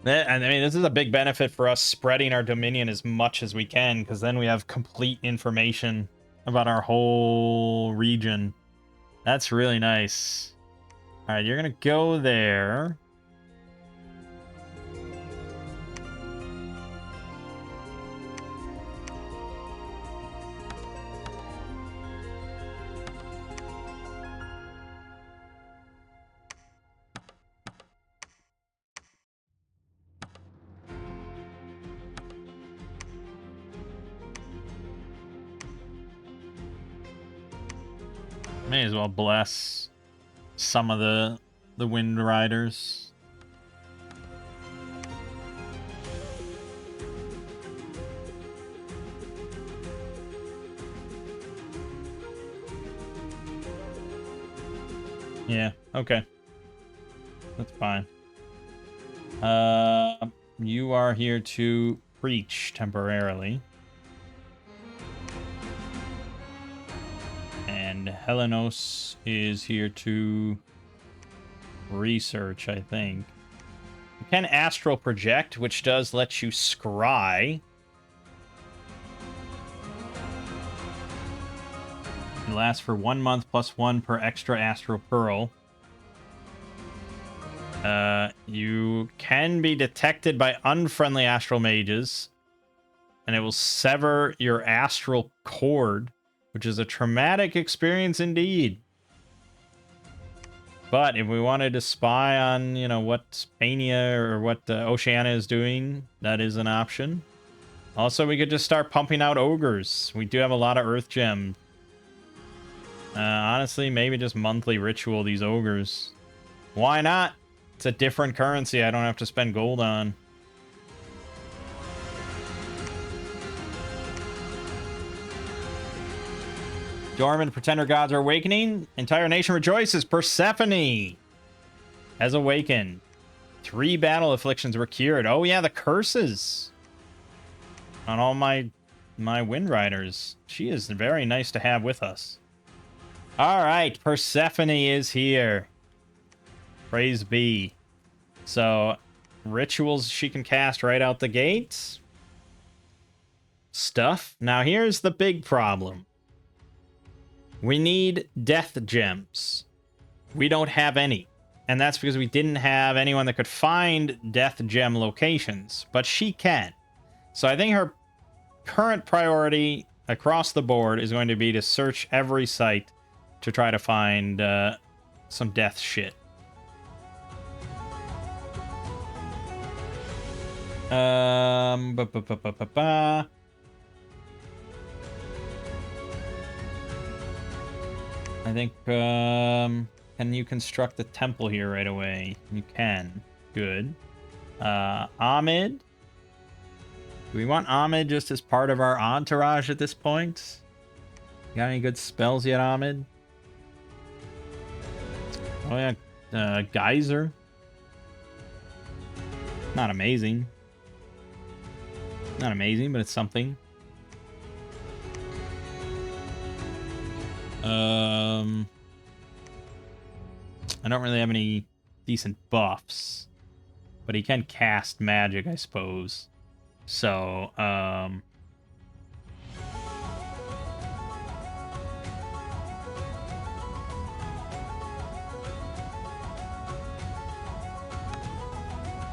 I mean, this is a big benefit for us, spreading our dominion as much as we can, because then we have complete information about our whole region. That's really nice. All right, you're going to go there. May as well bless some of the Wind Riders. Yeah, okay. That's fine. You are here to preach temporarily. And Helenos is here to research, I think. You can astral project, which does let you scry. It lasts for 1 month plus 1 per extra astral pearl. You can be detected by unfriendly astral mages, and it will sever your astral cord, which is a traumatic experience indeed. But if we wanted to spy on, you know, what Spania or what Oceania is doing, that is an option. Also, we could just start pumping out ogres. We do have a lot of earth gem. Honestly, maybe just monthly ritual these ogres. Why not? It's a different currency I don't have to spend gold on. Dormant pretender gods are awakening. Entire nation rejoices. Persephone has awakened. 3 battle afflictions were cured. Oh yeah, the curses on all my wind riders. She is very nice to have with us. All right, Persephone is here. Praise be. So, rituals she can cast right out the gates. Stuff. Now here's the big problem. We need death gems. We don't have any. And that's because we didn't have anyone that could find death gem locations. But she can. So I think her current priority across the board is going to be to search every site to try to find some death shit. I think, can you construct the temple here right away? You can. Good. Ahmed? Do we want Ahmed just as part of our entourage at this point? Got any good spells yet, Ahmed? Oh yeah, Geyser. Not amazing. Not amazing, but it's something. I don't really have any decent buffs, but he can cast magic, I suppose. So,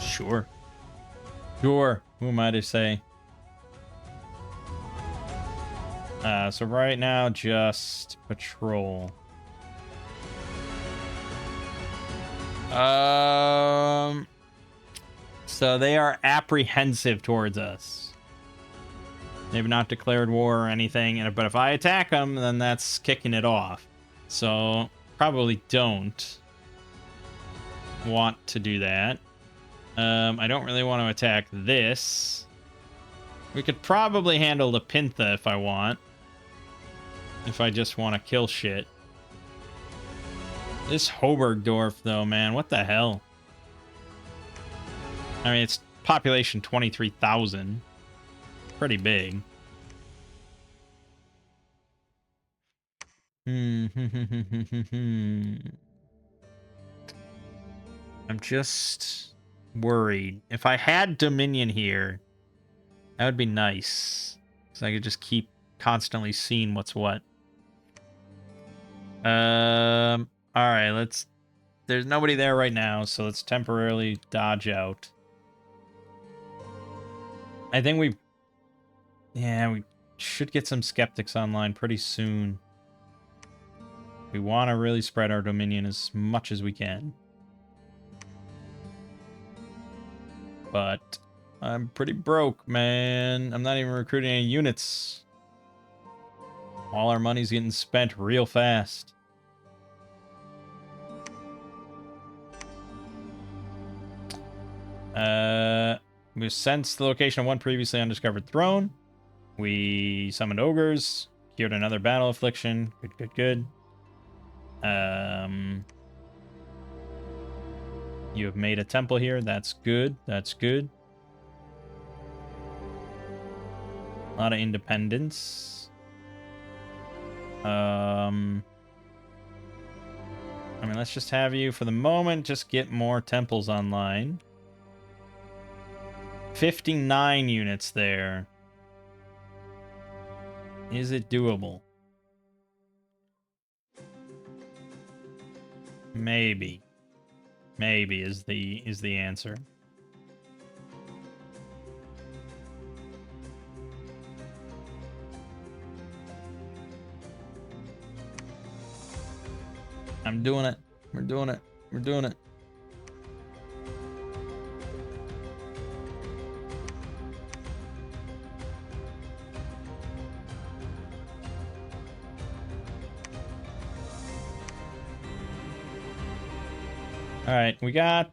sure. Sure. Who am I to say? So right now, just patrol. So they are apprehensive towards us. They've not declared war or anything, but if I attack them, then that's kicking it off. So probably don't want to do that. I don't really want to attack this. We could probably handle the Pintha if I want. If I just want to kill shit. This Hobergdorf, though, man, what the hell? I mean, it's population 23,000. Pretty big. I'm just worried. If I had Dominion here, that would be nice. So I could just keep constantly seeing what's what. Alright, let's... There's nobody there right now, so let's temporarily dodge out. I think we... Yeah, we should get some skeptics online pretty soon. We want to really spread our dominion as much as we can. But I'm pretty broke, man. I'm not even recruiting any units. All our money's getting spent real fast. We sensed the location of one previously undiscovered throne. We summoned ogres, cured another battle affliction. Good, good, good. You have made a temple here. That's good. That's good. A lot of independence. I mean, let's just have you, for the moment, just get more temples online. 59 units there. Is it doable? Maybe. Maybe is the answer. I'm doing it. We're doing it. We're doing it. All right, we got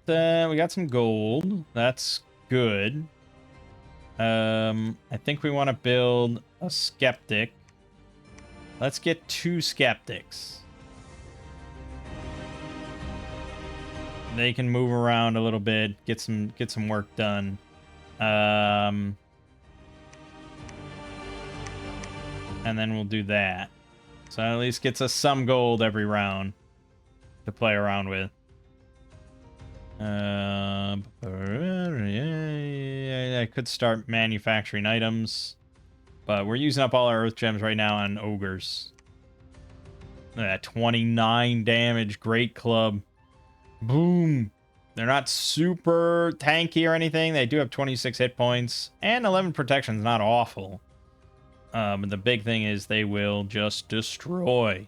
some gold. That's good. I think we want to build a skeptic. Let's get 2 skeptics. They can move around a little bit, get some work done. And then we'll do that. So at least gets us some gold every round to play around with. I could start manufacturing items, but we're using up all our earth gems right now on ogres. Look at that 29 damage, great club. Boom. They're not super tanky or anything. They do have 26 hit points and 11 protection is not awful. But the big thing is they will just destroy.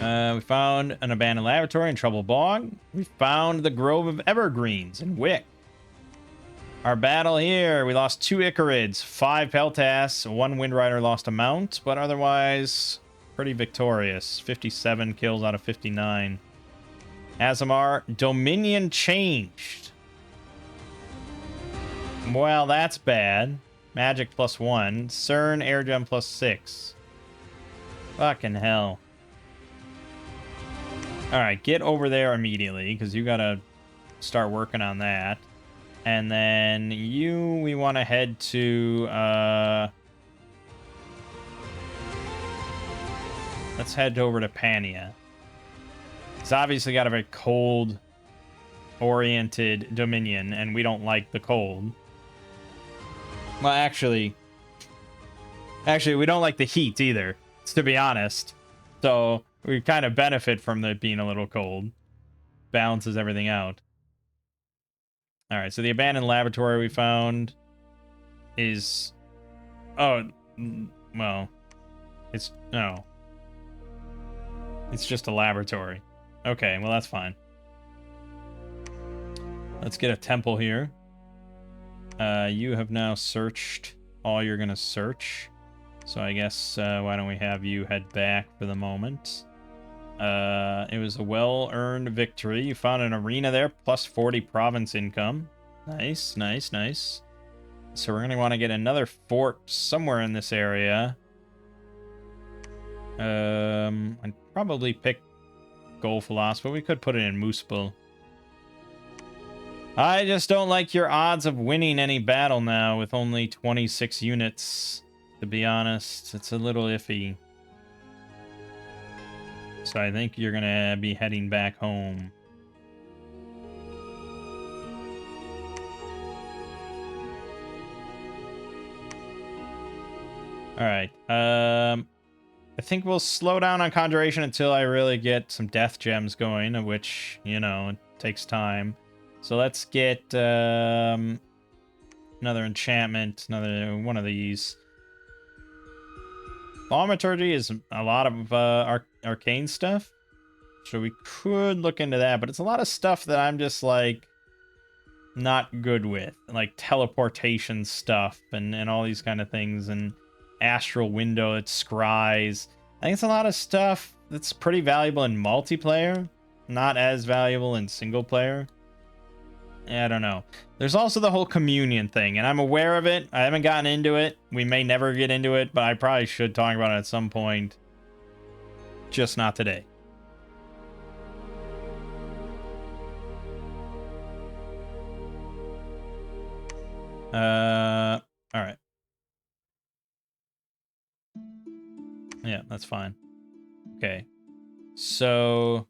We found an abandoned laboratory in Trouble Bog. We found the Grove of Evergreens in Wick. Our battle here, we lost 2 Icarids, 5 Peltas, 1 Windrider lost a mount, but otherwise pretty victorious. 57 kills out of 59. Azamar, Dominion changed. Well, that's bad. Magic +1. CERN, Air Gem +6. Fucking hell. Alright, get over there immediately, because you gotta start working on that. And then we want to head to, let's head over to Pania. It's obviously got a very cold-oriented Dominion, and we don't like the cold. Well, actually, we don't like the heat either, to be honest. So we kind of benefit from it being a little cold. Balances everything out. All right, so the abandoned laboratory we found is... Oh, well, it's... No. It's just a laboratory. Okay, well, that's fine. Let's get a temple here. You have now searched all you're going to search. So I guess, why don't we have you head back for the moment. It was a well-earned victory. You found an arena there, plus 40 province income. Nice, nice, nice. So we're going to want to get another fort somewhere in this area. I'd probably pick Golfalos, but we could put it in Moospel. I just don't like your odds of winning any battle now with only 26 units, to be honest. It's a little iffy. So I think you're going to be heading back home. All right. I think we'll slow down on Conjuration until I really get some death gems going, which, you know, it takes time. So let's get another enchantment, another one of these. Thaumaturgy is a lot of arcane stuff. So we could look into that, but it's a lot of stuff that I'm just like not good with. Like teleportation stuff and all these kind of things, and astral window, it scries. I think it's a lot of stuff that's pretty valuable in multiplayer, not as valuable in single player. I don't know. There's also the whole communion thing, and I'm aware of it. I haven't gotten into it. We may never get into it, but I probably should talk about it at some point. Just not today. All right. Yeah, that's fine. Okay. So,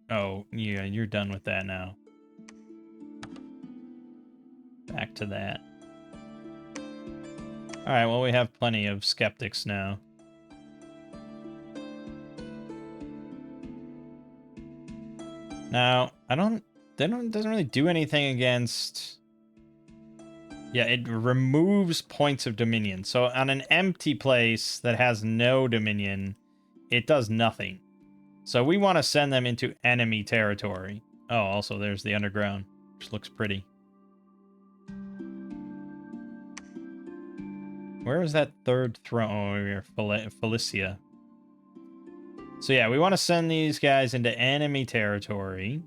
oh, yeah, you're done with that now. Back to that. All right, well, we have plenty of skeptics now. Now, doesn't really do anything against... Yeah, it removes points of dominion. So on an empty place that has no dominion, it does nothing. So we want to send them into enemy territory. Oh, also there's the underground, which looks pretty. Where is that third throne? Oh, here, Felicia. So yeah, we want to send these guys into enemy territory.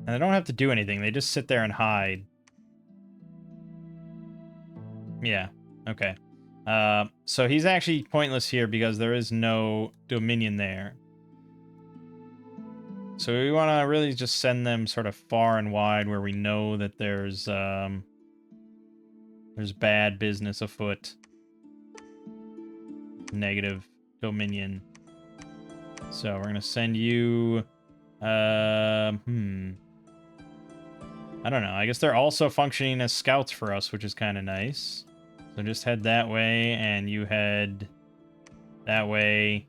And they don't have to do anything. They just sit there and hide. Yeah, okay. So he's actually pointless here because there is no Dominion there. So we want to really just send them sort of far and wide where we know that there's bad business afoot. Negative Dominion. So we're gonna send you I don't know. I guess they're also functioning as scouts for us, which is kind of nice. So just head that way, and you head that way.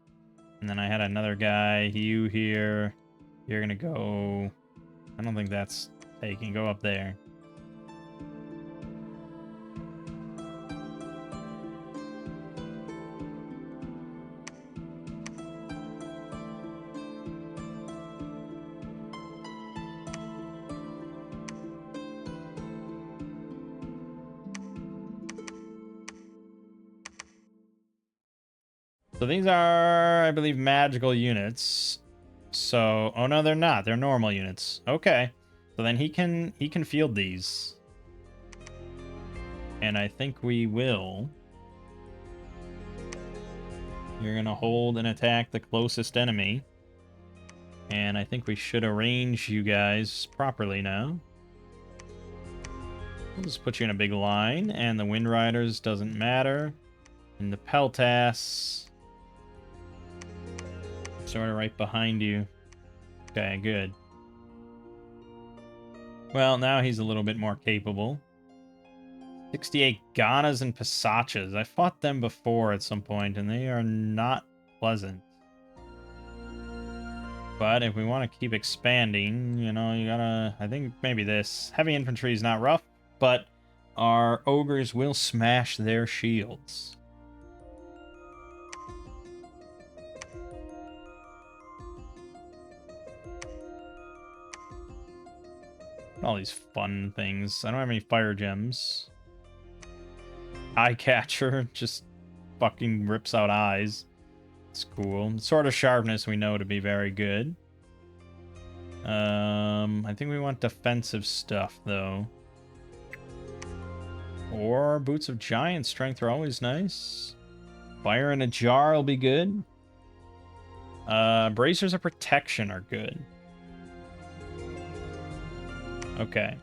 And then I had another guy, you here. You're gonna go... I don't think that's taking. Go up there. So these are, I believe, magical units. So, oh no, they're not. They're normal units. Okay. So then he can field these. And I think we will. You're gonna hold and attack the closest enemy. And I think we should arrange you guys properly now. We'll just put you in a big line, and the Wind Riders doesn't matter. And the Peltas... sort of right behind you. Okay, good. Well, now he's a little bit more capable. 68 Ghanas and Pasachas. I fought them before at some point, and they are not pleasant. But if we want to keep expanding, you know, you gotta... I think maybe this. Heavy infantry is not rough, but our ogres will smash their shields. All these fun things. I don't have any fire gems. Eye catcher just fucking rips out eyes. It's cool. Sword of sharpness we know to be very good. I think we want defensive stuff though. Or boots of giant strength are always nice. Fire in a jar will be good. Bracers of protection are good. Okay.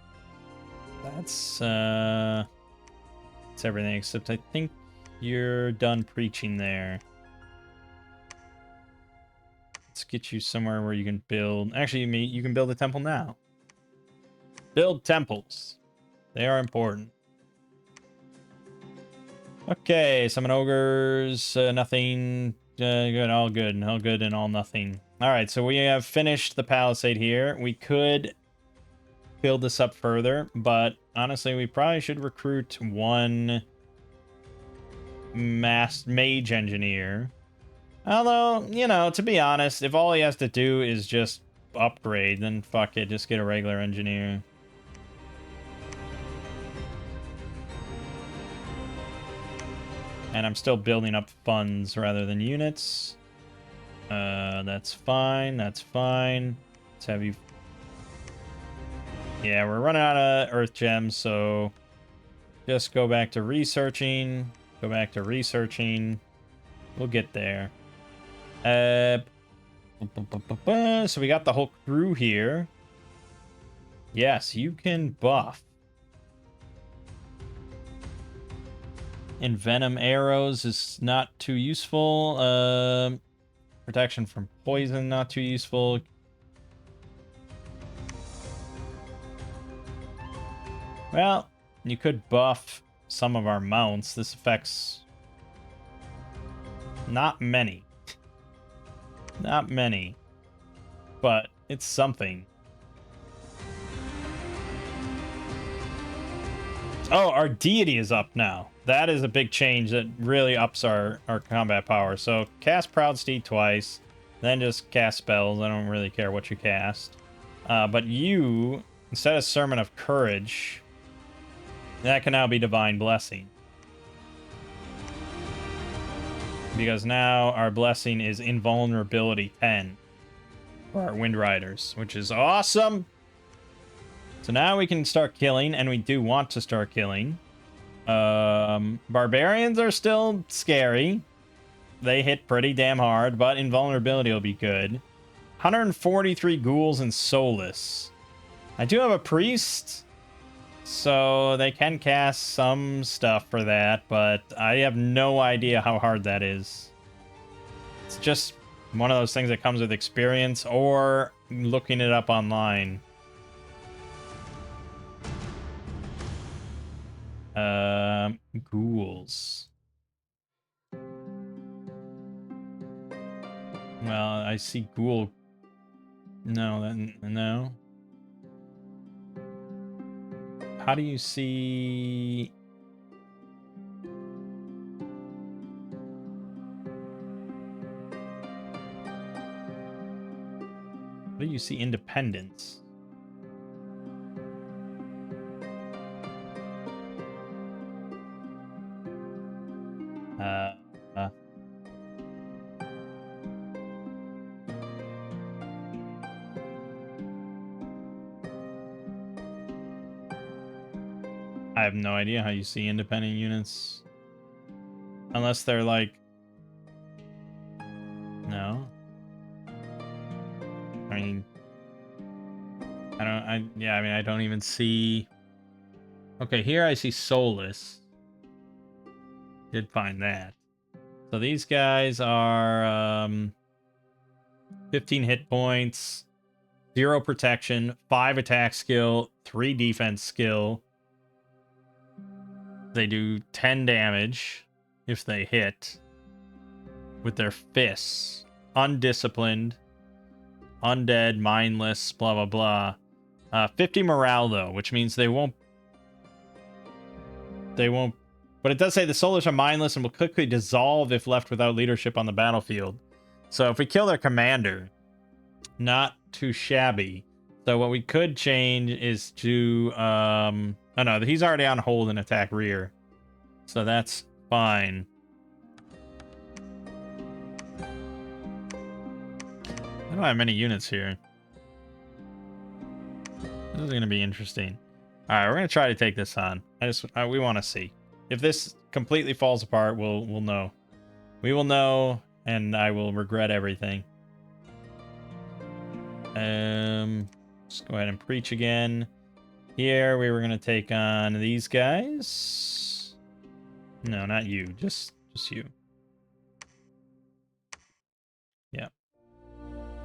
That's everything, except I think you're done preaching there. Let's get you somewhere where you can build... Actually, you can build a temple now. Build temples. They are important. Okay, summon ogres, nothing, good, all good, all good and all nothing. Alright, so we have finished the palisade here. We could build this up further, but honestly, we probably should recruit one mage engineer. Although, you know, to be honest, if all he has to do is just upgrade, then fuck it, just get a regular engineer. And I'm still building up funds rather than units. That's fine, that's fine. Let's have you... Yeah, we're running out of earth gems, so just go back to researching. Go back to researching. We'll get there. So we got the whole crew here. Yes, you can buff. Envenom arrows is not too useful. Protection from poison, not too useful. Well, you could buff some of our mounts. This affects not many. Not many. But it's something. Oh, our deity is up now. That is a big change that really ups our combat power. So cast Proud Steed twice, then just cast spells. I don't really care what you cast. But you, instead of Sermon of Courage, that can now be Divine Blessing. Because now our blessing is Invulnerability 10 for our Wind Riders, which is awesome. So now we can start killing, and we do want to start killing. Barbarians are still scary. They hit pretty damn hard, but Invulnerability will be good. 143 ghouls and Soulless. I do have a priest, so they can cast some stuff for that, but I have no idea how hard that is. It's just one of those things that comes with experience or looking it up online. Ghouls. Well, I see ghoul. No, then no. How do you see? How do you see independence? I have no idea how you see independent units. Unless they're like... No. I mean... I don't even see... Okay, here I see Soulless. Did find that. So these guys are... 15 hit points, 0 protection, 5 attack skill, 3 defense skill. They do 10 damage if they hit with their fists. Undisciplined, undead, mindless, blah, blah, blah. 50 morale, though, which means they won't... But it does say the Soulless are mindless and will quickly dissolve if left without leadership on the battlefield. So if we kill their commander, not too shabby. So what we could change is to... Oh no, he's already on hold and attack rear. So that's fine. I don't have many units here. This is going to be interesting. Alright, we're going to try to take this on. We want to see. If this completely falls apart, we'll know. We will know, and I will regret everything. Let's go ahead and preach again. Here, we were going to take on these guys. No, not you. Just you. Yeah.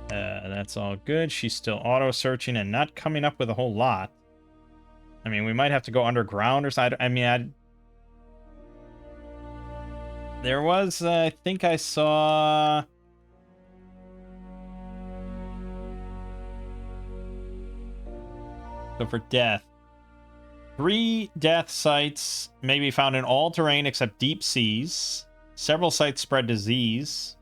That's all good. She's still auto-searching and not coming up with a whole lot. I mean, we might have to go underground or something. There was, I think I saw... So for death, 3 death sites may be found in all terrain except deep seas. Several sites spread disease.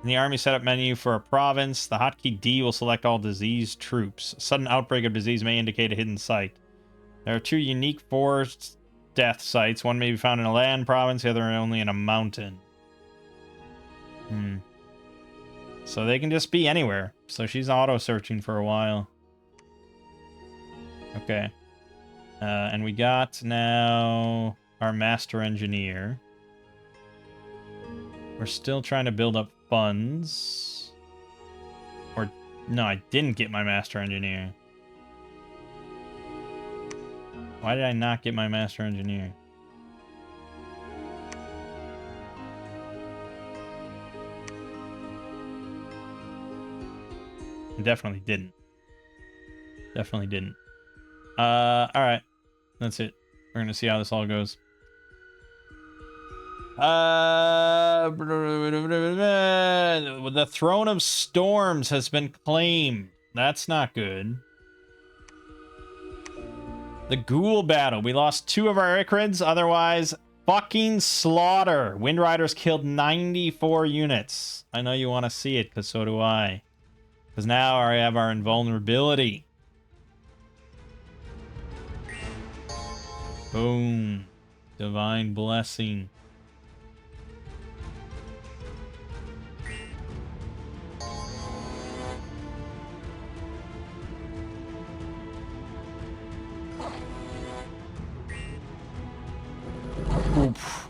In the army setup menu for a province, the hotkey D will select all diseased troops. A sudden outbreak of disease may indicate a hidden site. There are 2 unique forest death sites. One may be found in a land province, the other only in a mountain. So they can just be anywhere. So she's auto-searching for a while. Okay. And we got now our master engineer. We're still trying to build up funds. Or, no, I didn't get my master engineer. Why did I not get my master engineer? I definitely didn't. Definitely didn't. Alright. That's it. We're gonna see how this all goes. The Throne of Storms has been claimed. That's not good. The Ghoul battle. We lost 2 of our Ichrids. Otherwise, fucking slaughter. Wind Riders killed 94 units. I know you want to see it, because so do I. Because now I have our invulnerability. Boom. Divine blessing. Oof.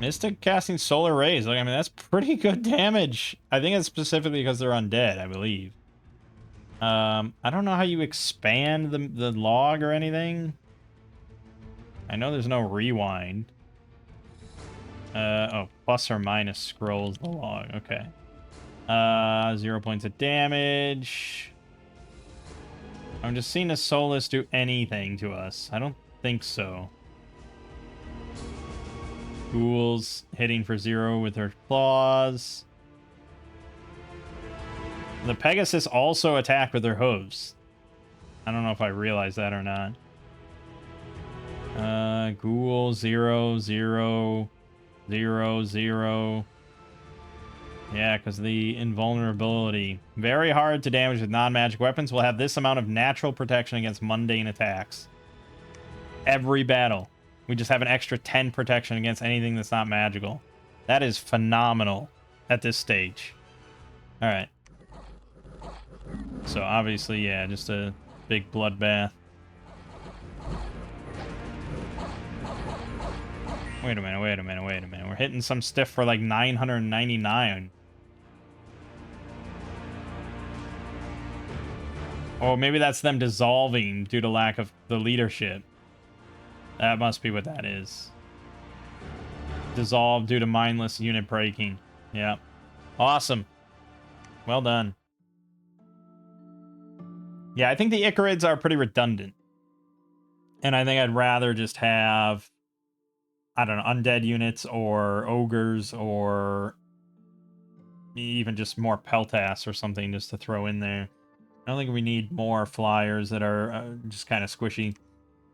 Mystic casting solar rays. Like, I mean, that's pretty good damage. I think it's specifically because they're undead, I believe. I don't know how you expand the log or anything. I know there's no rewind. Oh, plus or minus scrolls the log. Okay. 0 points of damage. I'm just seeing a Solus do anything to us. I don't think so. Ghouls hitting for 0 with her claws. The Pegasus also attack with their hooves. I don't know if I realized that or not. Ghoul 0, 0, 0, 0. Yeah, because the invulnerability. Very hard to damage with non-magic weapons. Will have this amount of natural protection against mundane attacks. Every battle. We just have an extra 10 protection against anything that's not magical. That is phenomenal at this stage. Alright. So obviously, yeah, just a big bloodbath. Wait a minute, wait a minute, wait a minute. We're hitting some stiff for like 999. Or maybe that's them dissolving due to lack of the leadership. That must be what that is. Dissolve due to mindless unit breaking. Yeah. Awesome. Well done. Yeah, I think the Icarids are pretty redundant. And I think I'd rather just have, I don't know, undead units or ogres or even just more peltasts or something just to throw in there. I don't think we need more flyers that are just kind of squishy.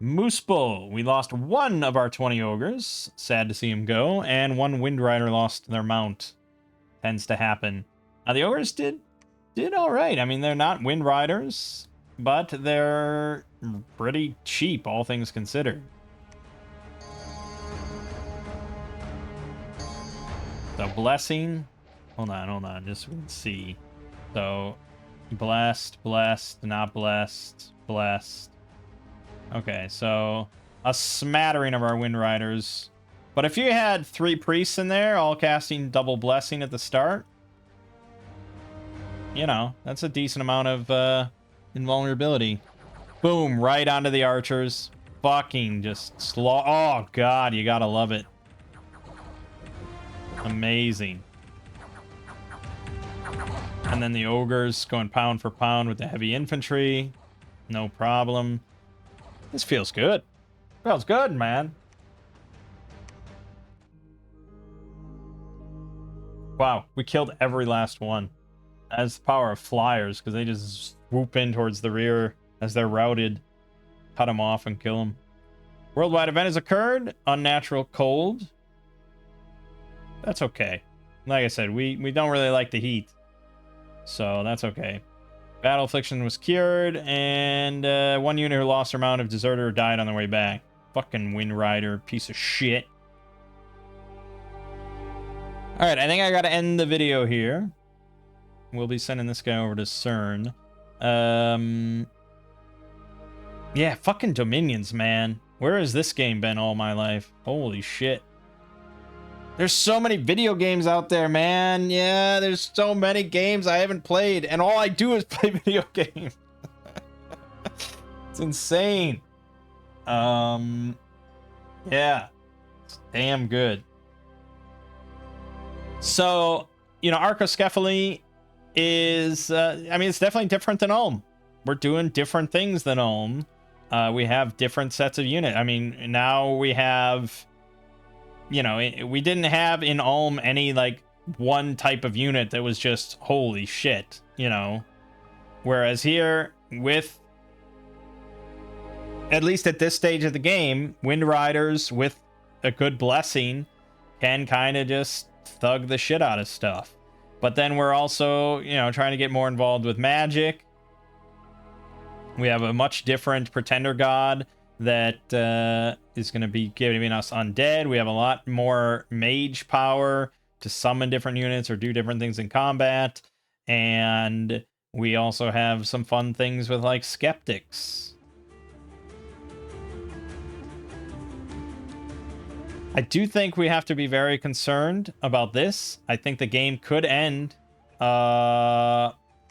Moose Bull. We lost one of our 20 ogres. Sad to see him go. And one Wind Rider lost their mount. Tends to happen. Now, the ogres did all right. I mean, they're not Wind Riders, but they're pretty cheap, all things considered. So, blessing. Hold on. Just so we can see. So, blessed, not blessed, blessed. Okay, so a smattering of our Wind Riders. But if you had 3 priests in there, all casting double blessing at the start, you know, that's a decent amount of invulnerability. Boom, right onto the archers. Fucking just oh, God, you gotta love it. Amazing. And then the ogres going pound for pound with the heavy infantry. No problem. This feels good. Feels good, man. Wow, we killed every last one. That's the power of flyers, because they just swoop in towards the rear as they're routed. Cut them off and kill them. Worldwide event has occurred. Unnatural cold. That's okay. Like I said, we don't really like the heat. So that's okay. Battle affliction was cured, and one unit who lost their mount of deserter died on their way back. Fucking Wind Rider, piece of shit. Alright, I think I gotta end the video here. We'll be sending this guy over to CERN. Yeah, fucking Dominions, man. Where has this game been all my life? Holy shit. There's so many video games out there, man. Yeah, there's so many games I haven't played, and all I do is play video games. It's insane. Yeah. It's damn good. So, you know, Arcoscephale is, I mean, it's definitely different than Ulm. we're doing different things than Ulm. We have different sets of unit. I mean, now we have, you know, we didn't have in Ulm any like one type of unit that was just holy shit, you know. Whereas here, with at least at this stage of the game, Wind Riders with a good blessing can kind of just thug the shit out of stuff. But then we're also, you know, trying to get more involved with magic. We have a much different Pretender God that is going to be giving us undead. We have a lot more mage power to summon different units or do different things in combat. And we also have some fun things with like skeptics. I do think we have to be very concerned about this. I think the game could end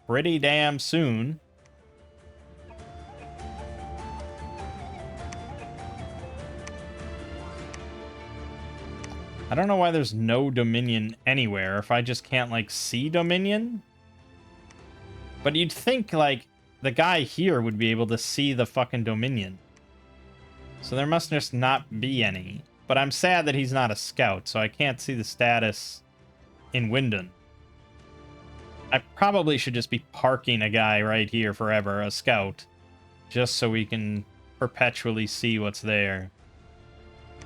pretty damn soon. I don't know why there's no Dominion anywhere, if I just can't, like, see Dominion. But you'd think, like, the guy here would be able to see the fucking Dominion. So there must just not be any. But I'm sad that he's not a scout, so I can't see the status in Winden. I probably should just be parking a guy right here forever, a scout, just so we can perpetually see what's there.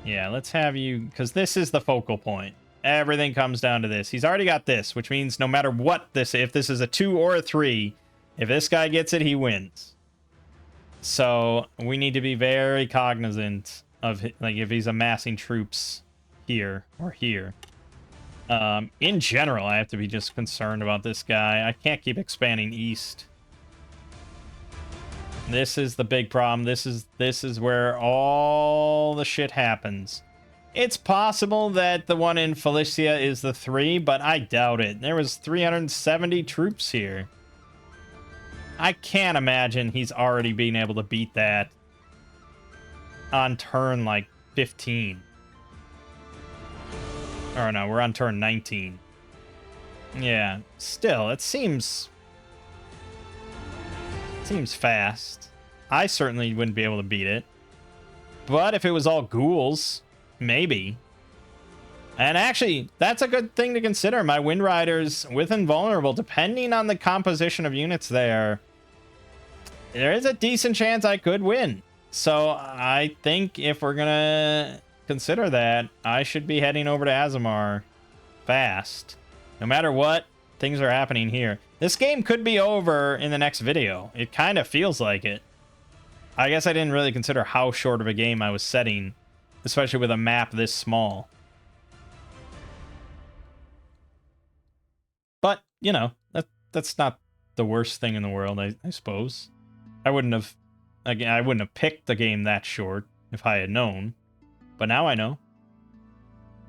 Yeah, let's have you, because this is the focal point. Everything comes down to this. He's already got this, which means no matter what this, if this is a 2 or a 3, if this guy gets it, he wins. So we need to be very cognizant of, like, if he's amassing troops here or here. In general, I have to be just concerned about this guy. I can't keep expanding east. This is the big problem. This is where all the shit happens. It's possible that the one in Felicia is the 3, but I doubt it. There was 370 troops here. I can't imagine he's already been able to beat that on turn, like, 15. Or no, we're on turn 19. Yeah, still, it seems fast. I certainly wouldn't be able to beat it. But if it was all ghouls, maybe. And actually, that's a good thing to consider. My Wind Riders with Invulnerable, depending on the composition of units there is a decent chance I could win. So I think if we're gonna consider that, I should be heading over to Azamar fast. No matter what, things are happening here. This game could be over in the next video. It kind of feels like it. I guess I didn't really consider how short of a game I was setting, especially with a map this small. But, you know, that's not the worst thing in the world, I suppose. I wouldn't have picked the game that short if I had known. But now I know.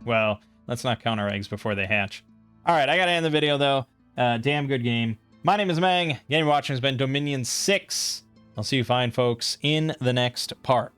Well, let's not count our eggs before they hatch. Alright, I gotta end the video, though. Damn good game. My name is Mangg. Game watching has been Dominion 6. I'll see you fine folks in the next part.